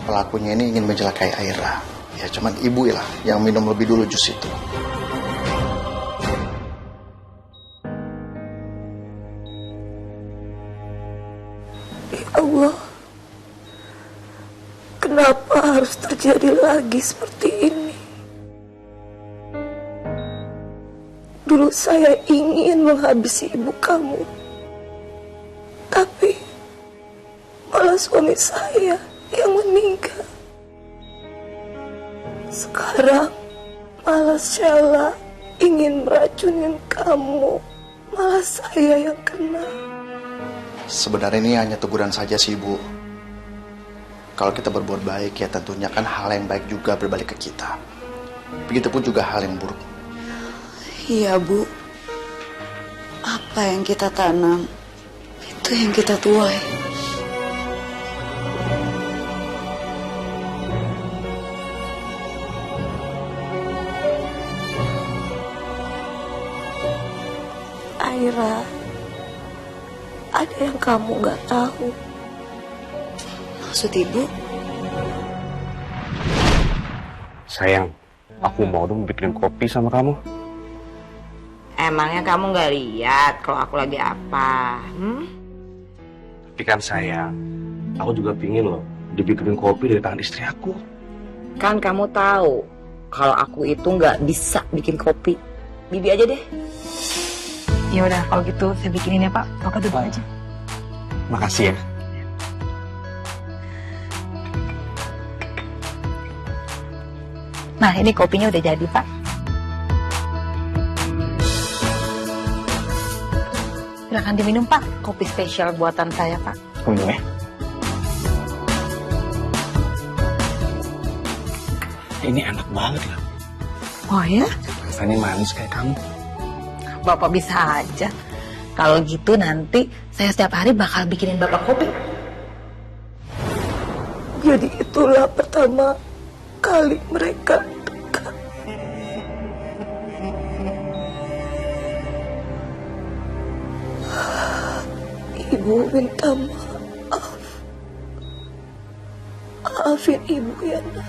pelakunya ini ingin mencelakai Aira. Ya cuman ibu lah yang minum lebih dulu jus itu. Ya Allah, kenapa harus terjadi lagi seperti ini? Dulu saya ingin menghabisi ibu kamu, tapi malah suami saya yang meninggal. Sekarang malah Sheila ingin meracunin kamu, malah saya yang kena. Sebenarnya ini hanya teguran saja sih, Bu. Kalau kita berbuat baik ya tentunya kan hal yang baik juga berbalik ke kita. Begitupun juga hal yang buruk. Iya, Bu. Apa yang kita tanam, itu yang kita tuai. Aira, ada yang kamu gak tahu. Maksud ibu? Sayang, aku mau dong bikin kopi sama kamu. Emangnya kamu gak lihat kalau aku lagi apa? Tapi kan sayang, aku juga pingin loh dibikinin kopi dari tangan istri aku. Kan kamu tahu kalau aku itu gak bisa bikin kopi. Bibi aja deh. Ya udah kalau gitu saya bikinin ya Pak. Kakak duduk aja. Makasih ya. Nah ini kopinya udah jadi Pak. Silakan diminum Pak. Kopi spesial buatan saya Pak. Minum ya. Ini enak banget lah. Oh ya? Rasanya manis kayak kamu. Bapak bisa aja. Kalau gitu nanti saya setiap hari bakal bikinin Bapak kopi. Jadi itulah pertama kali mereka dekat. Ibu minta maaf. Maafin ibu ya, Nak.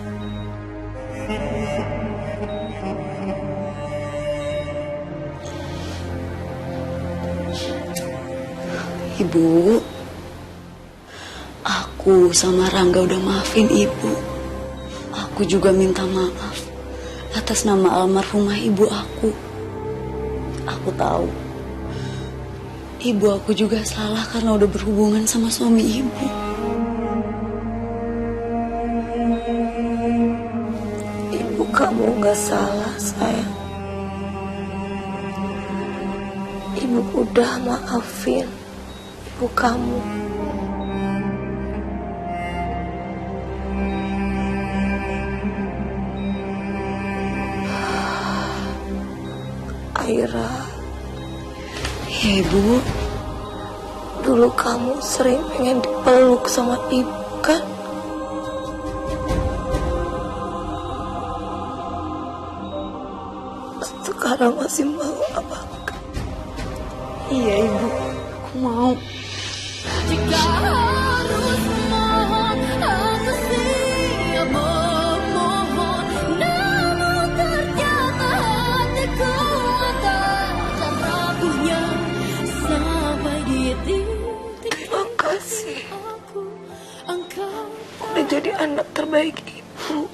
Ibu, aku sama Rangga udah maafin ibu. Aku juga minta maaf atas nama almarhumah ibu aku. Aku tahu ibu aku juga salah karena udah berhubungan sama suami ibu. Ibu kamu gak salah, sayang. Ibu udah maafin ibu kamu. Aira. Ya ibu, dulu kamu sering pengen dipeluk sama ibu kan? Sekarang masih mau apa? Iya ibu, aku mau. Jika harus mohon, aku siap memohon. Namun ternyata hatiku tak rapuhnya sampai di titik. Terima kasih. Udah jadi anak terbaik ibu.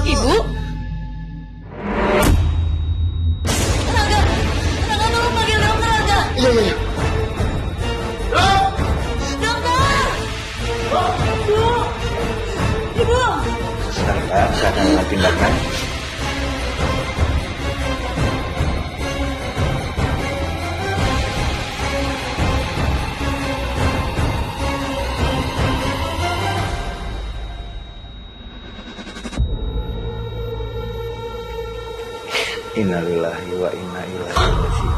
Ibu? Rangga tolong panggil dokter Rangga. Iya. Mbak, silakan pindahkan. Innalillahi wa inna ilaihi raji'un.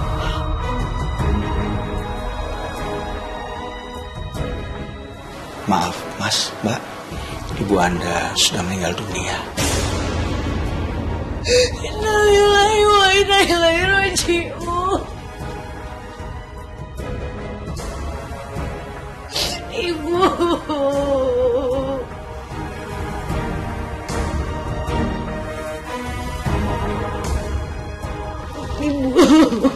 Maaf, Mas, Mbak. Ibu Anda sudah meninggal dunia. Innalillahi wa inna ilaihi raji'un. Ibu. Ibu. Ibu.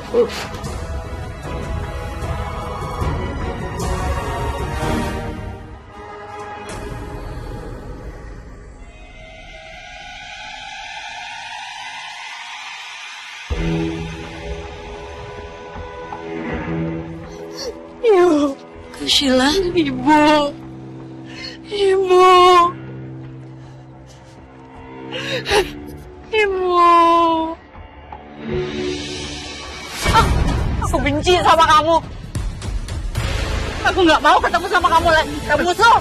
Sheila. Ibu. Ibu. Ibu. Aku benci sama kamu. Aku nggak mau ketemu sama kamu lagi. Kamu musuh.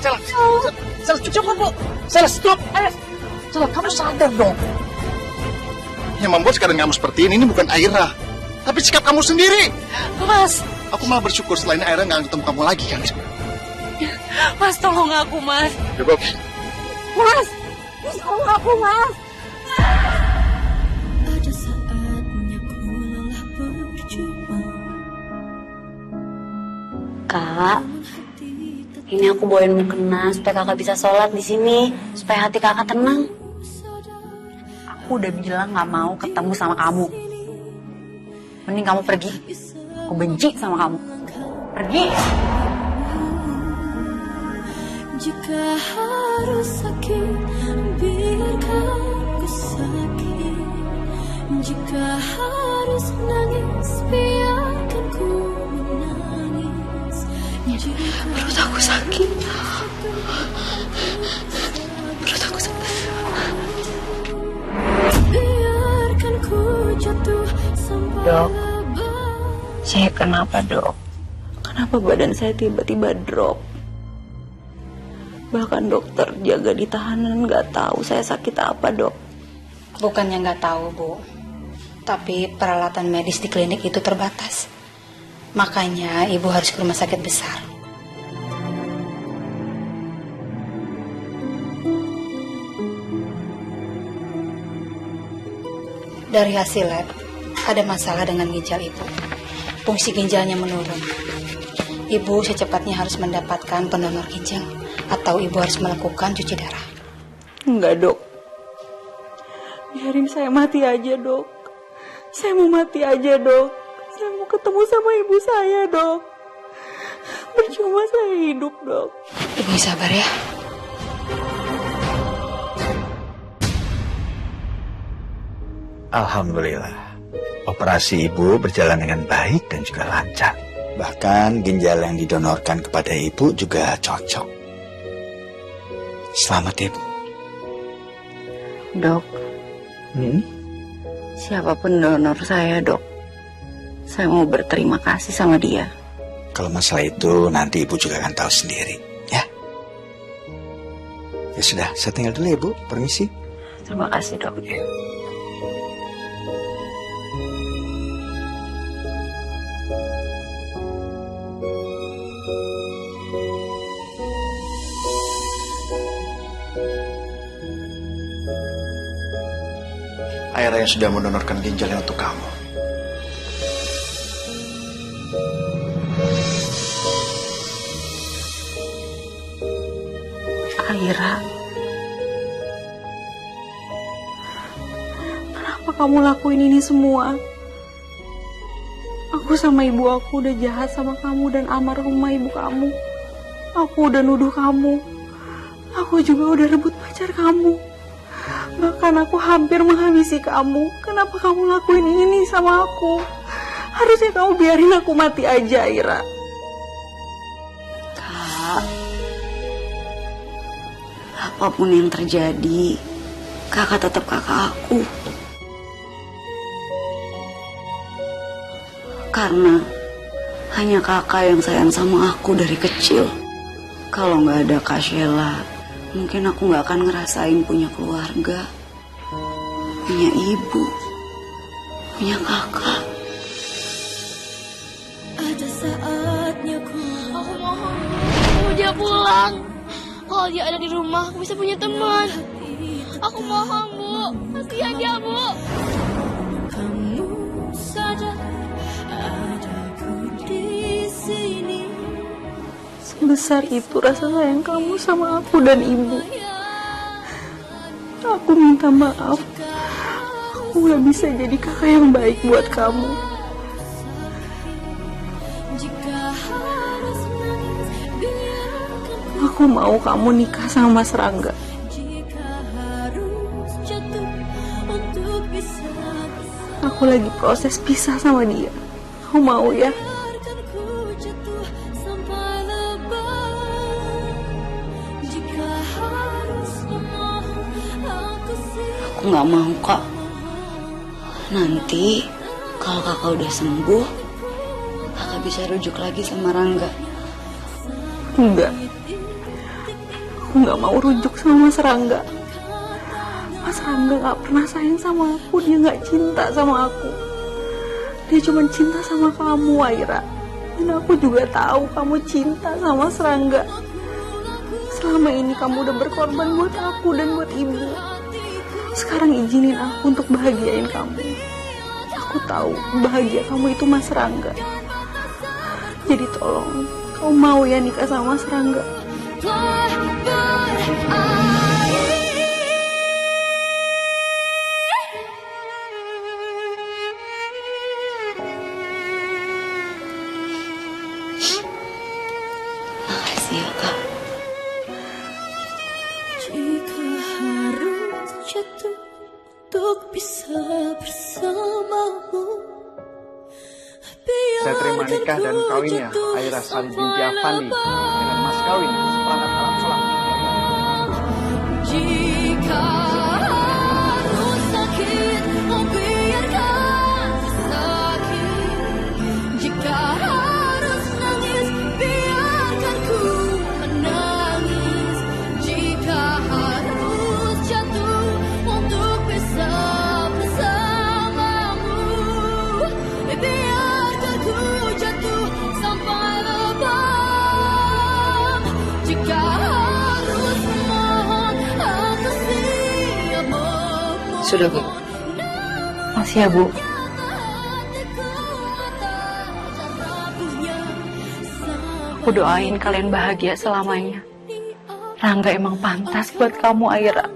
Sel, cukup, Bu. Sel, stop. Sel, kamu sadar dong. Yang membuat keadaan kamu seperti ini bukan Aira, tapi sikap kamu sendiri. Mas. Aku malah bersyukur selain Aira nggak ketemu kamu lagi kan. Mas, tolong aku, Mas. Cukup. Mas, tolong aku, Mas. Kak, ini aku bawain mukena supaya kakak bisa sholat di sini, supaya hati kakak tenang. Aku udah bilang nggak mau ketemu sama kamu. Mending kamu pergi. Aku benci sama kamu. Pergi. Jika harus sakit, biarkan ku sakit. Jika harus nangis, biarkan ku menangis. Perut aku sakit. Perut aku sakit. Biarkan ku jatuh sampai. Dok, saya kenapa, Dok? Kenapa badan saya tiba-tiba drop? Bahkan dokter jaga di tahanan nggak tahu saya sakit apa, Dok. Bukannya nggak tahu, Bu. Tapi peralatan medis di klinik itu terbatas. Makanya ibu harus ke rumah sakit besar. Dari hasil lab, ada masalah dengan ginjal ibu. Fungsi ginjalnya menurun. Ibu secepatnya harus mendapatkan pendonor ginjal. Atau ibu harus melakukan cuci darah. Enggak, Dok. Biarin saya mati aja, Dok. Saya mau mati aja, Dok. Saya mau ketemu sama ibu saya, Dok. Percuma saya hidup, Dok. Ibu sabar ya. Alhamdulillah, operasi ibu berjalan dengan baik dan juga lancar. Bahkan ginjal yang didonorkan kepada ibu juga cocok. Selamat ya, Bu. Dok, siapapun donor saya, Dok, saya mau berterima kasih sama dia. Kalau masalah itu nanti ibu juga akan tahu sendiri, ya. Ya sudah, saya tinggal dulu ya, Bu. Permisi. Terima kasih, Dok. Aira yang sudah mendonorkan ginjalnya untuk kamu. Aira, kenapa kamu lakuin ini semua? Aku sama ibu aku udah jahat sama kamu dan almarhumah ibu kamu. Aku udah nuduh kamu. Aku juga udah rebut pacar kamu. Bahkan aku hampir menghabisi kamu. Kenapa kamu lakuin ini sama aku? Harusnya kamu biarin aku mati aja, Aira. Kak, apapun yang terjadi, kakak tetap kakak aku. Karena hanya kakak yang sayang sama aku dari kecil. Kalau nggak ada Kak Sheila, mungkin aku nggak akan ngerasain punya keluarga, punya ibu, punya kakak. Ada saatnya aku mohon, mau dia pulang. Kalau dia ada di rumah, aku bisa punya teman. Aku mohon, Bu. Kasihan dia, Bu. Kamu sadar adaku di sini. Sebesar itu rasa sayang kamu sama aku dan ibu. Aku minta maaf. Aku gak bisa jadi kakak yang baik buat kamu. Aku mau kamu nikah sama Mas Rangga. Aku lagi proses pisah sama dia. Aku mau ya? Aku nggak mau kok. Nanti kalau kakak udah sembuh, kakak bisa rujuk lagi sama Rangga. Enggak. Aku nggak mau rujuk sama Mas Rangga. Mas Rangga nggak pernah sayang sama aku. Dia nggak cinta sama aku. Dia cuma cinta sama kamu, Aira. Dan aku juga tahu kamu cinta sama Mas Rangga. Selama ini kamu udah berkorban buat aku dan buat ibu. Sekarang izinin aku untuk bahagiain kamu. Aku tahu bahagia kamu itu Mas Rangga. Jadi tolong, kamu mau ya nikah sama Mas Rangga? Makasih ya, Kak. Jika harus jatuh untuk bisa bersamamu, Saya terima nikah dan kawinnya Aira Sari binti Afandi dengan mas kawin seperangkat alat sholat. jika harus sakit, oh biarkan sakit. Jika harus nangis, biarkan ku menangis. Jika harus jatuh untuk bisa bersamamu, biarkan ku jatuh sampai lebam. Jika harus mohon, aku siap memohon. Sudah, Bu. Masih ya, Bu. Aku doain kalian bahagia selamanya. Rangga emang pantas buat kamu, Aira.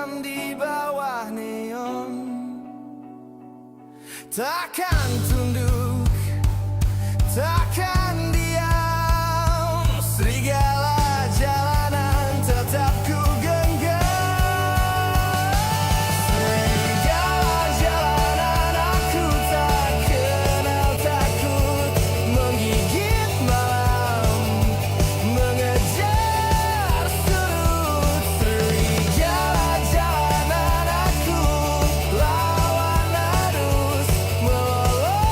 malam di bawah neon, takkan tunduk, takkan diam. Serigala jalanan tetap ku genggam. Serigala jalanan, aku tak kenal takut. Menggigit malam, mengejar sudut. Serigala jalanan, aku lawan arus, melolong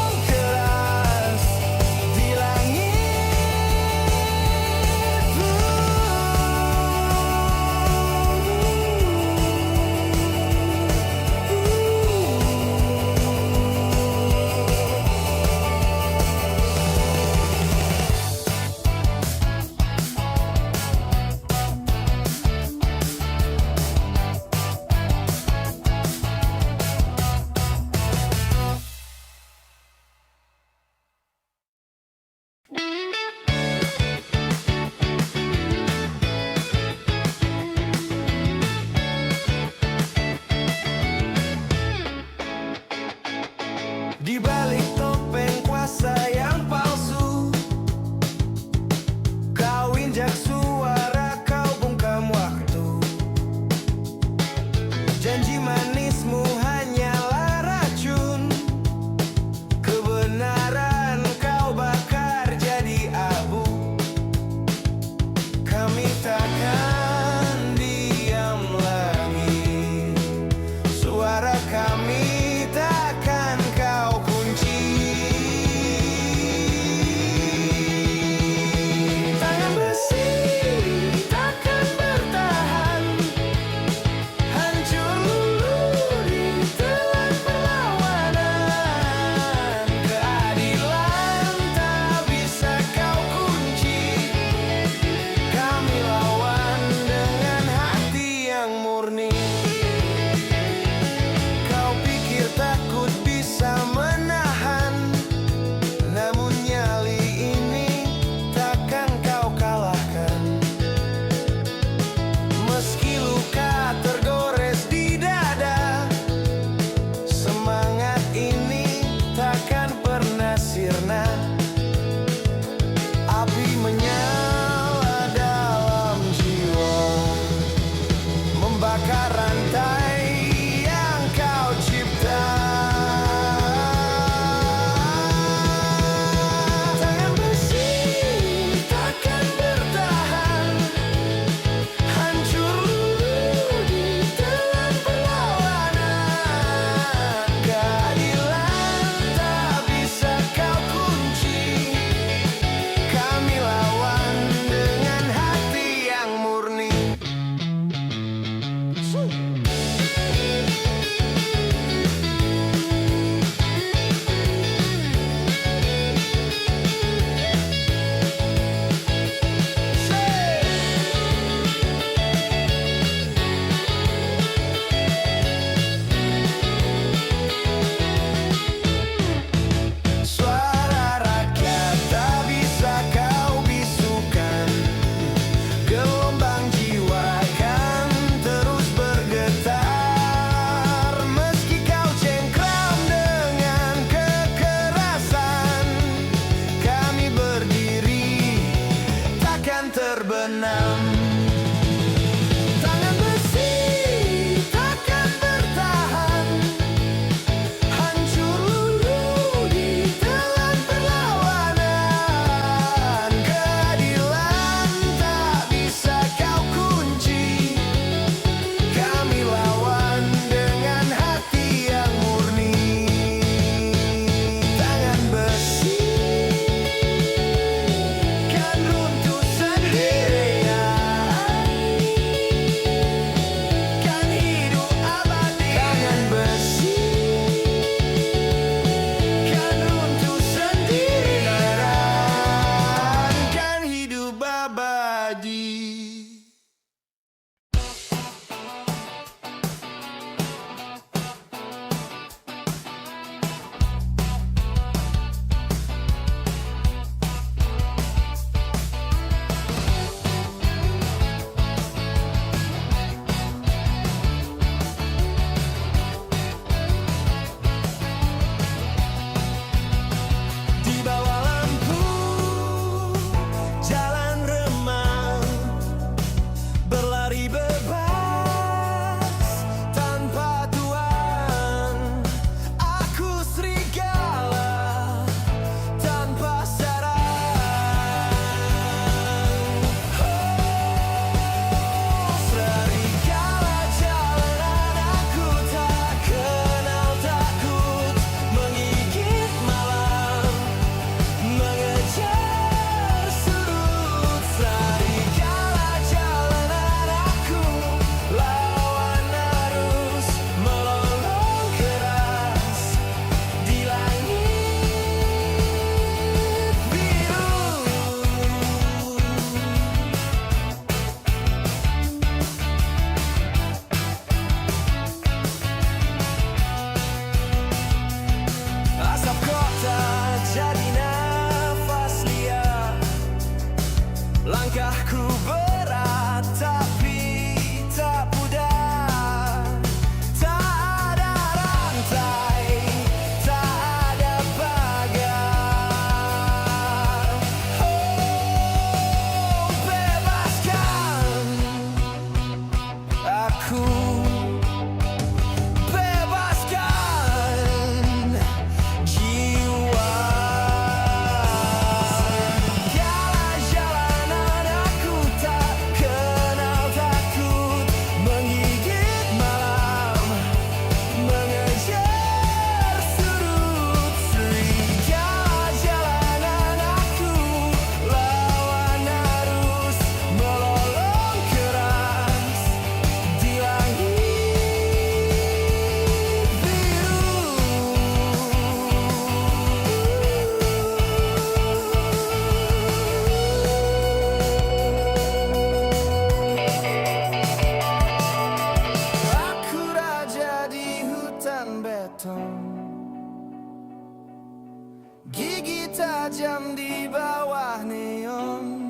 tajam di bawah neon.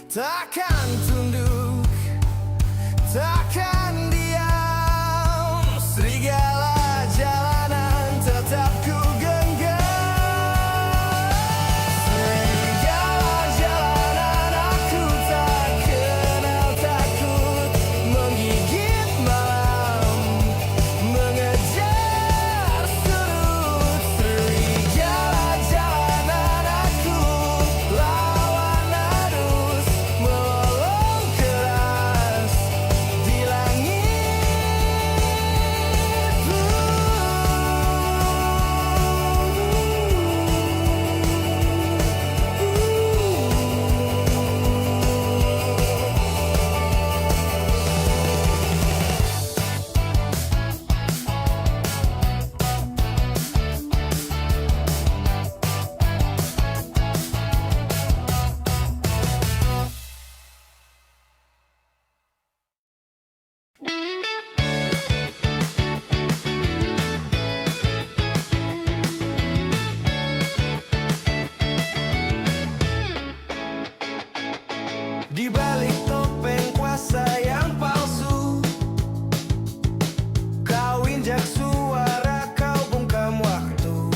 Takkan tunduk, takkan diam. Serigala jalanan tetap ku genggam. Serigala jalanan aku tak kenal takut. Menggigit malam, mengejar sudut. Serigala jalanan aku lawan arus, melolong keras di langit. Di balik topeng kuasa yang palsu, kau injak suara, kau bungkam waktu.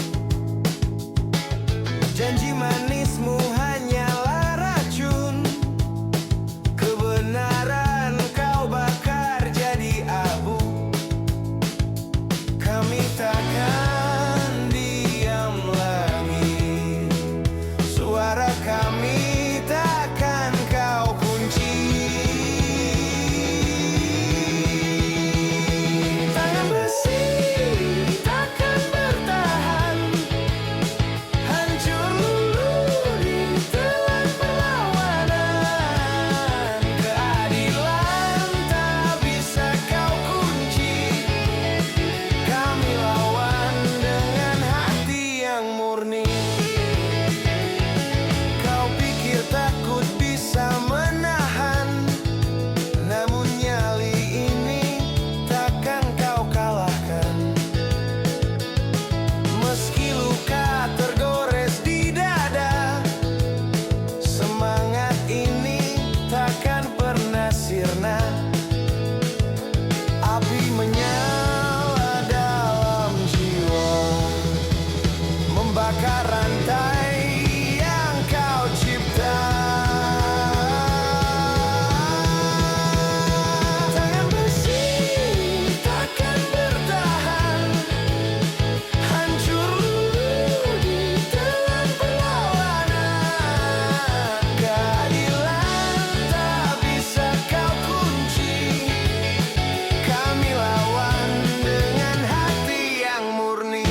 Janji manismu hanyalah racun, kebenaran kau bakar jadi abu. Kami takkan diam lagi, suara kami takkan kau kunci. Tangan besi takkan bertahan, hancur luluh ditelan perlawanan. Keadilan tak bisa kau kunci, kami lawan dengan hati yang murni. Kau pikir takut bisa menahan, namun nyali ini takkan kau kalahkan. Meski luka tergores di dada, semangat ini takkan pernah sirna. Api menyala dalam jiwa, membakar rantai yang kau cipta. Tangan besi takkan bertahan, hancur luluh ditelan perlawanan. Keadilan tak bisa kau kunci, kami lawan dengan hati yang murni.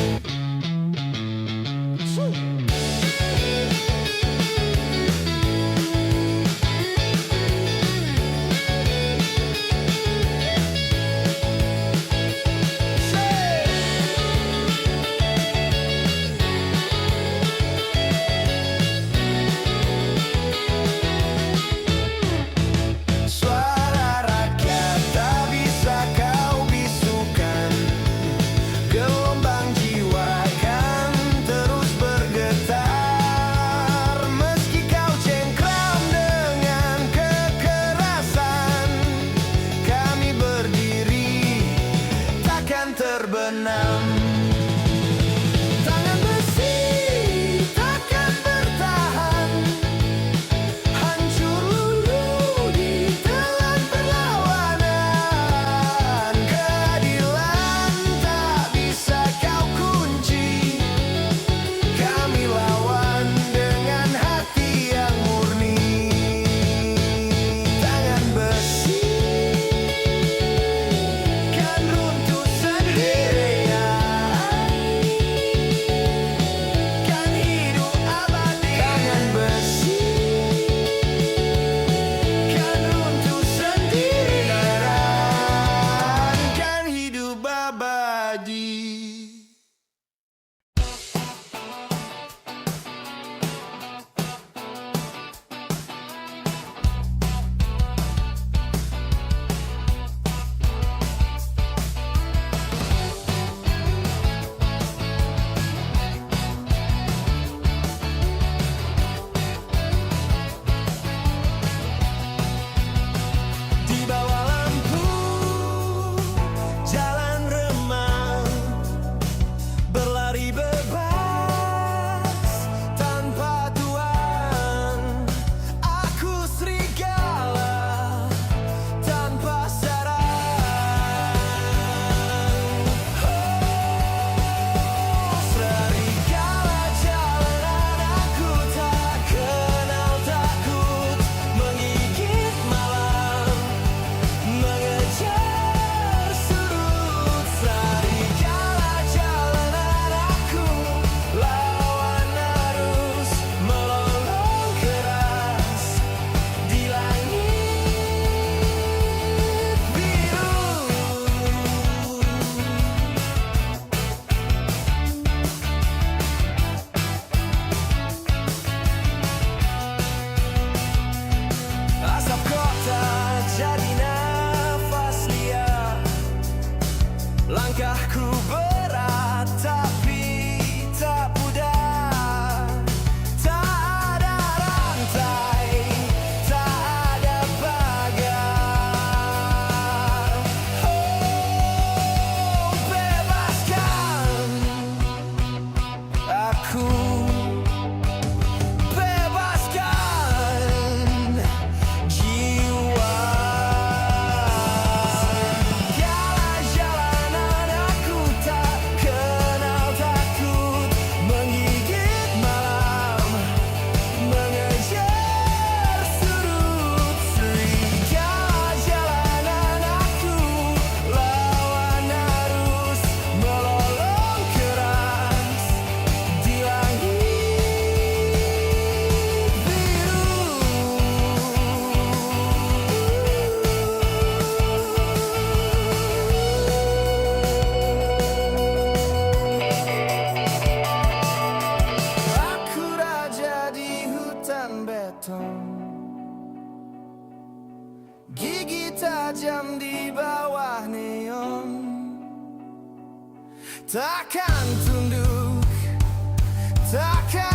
tajam di bawah neon. Takkan tunduk, takkan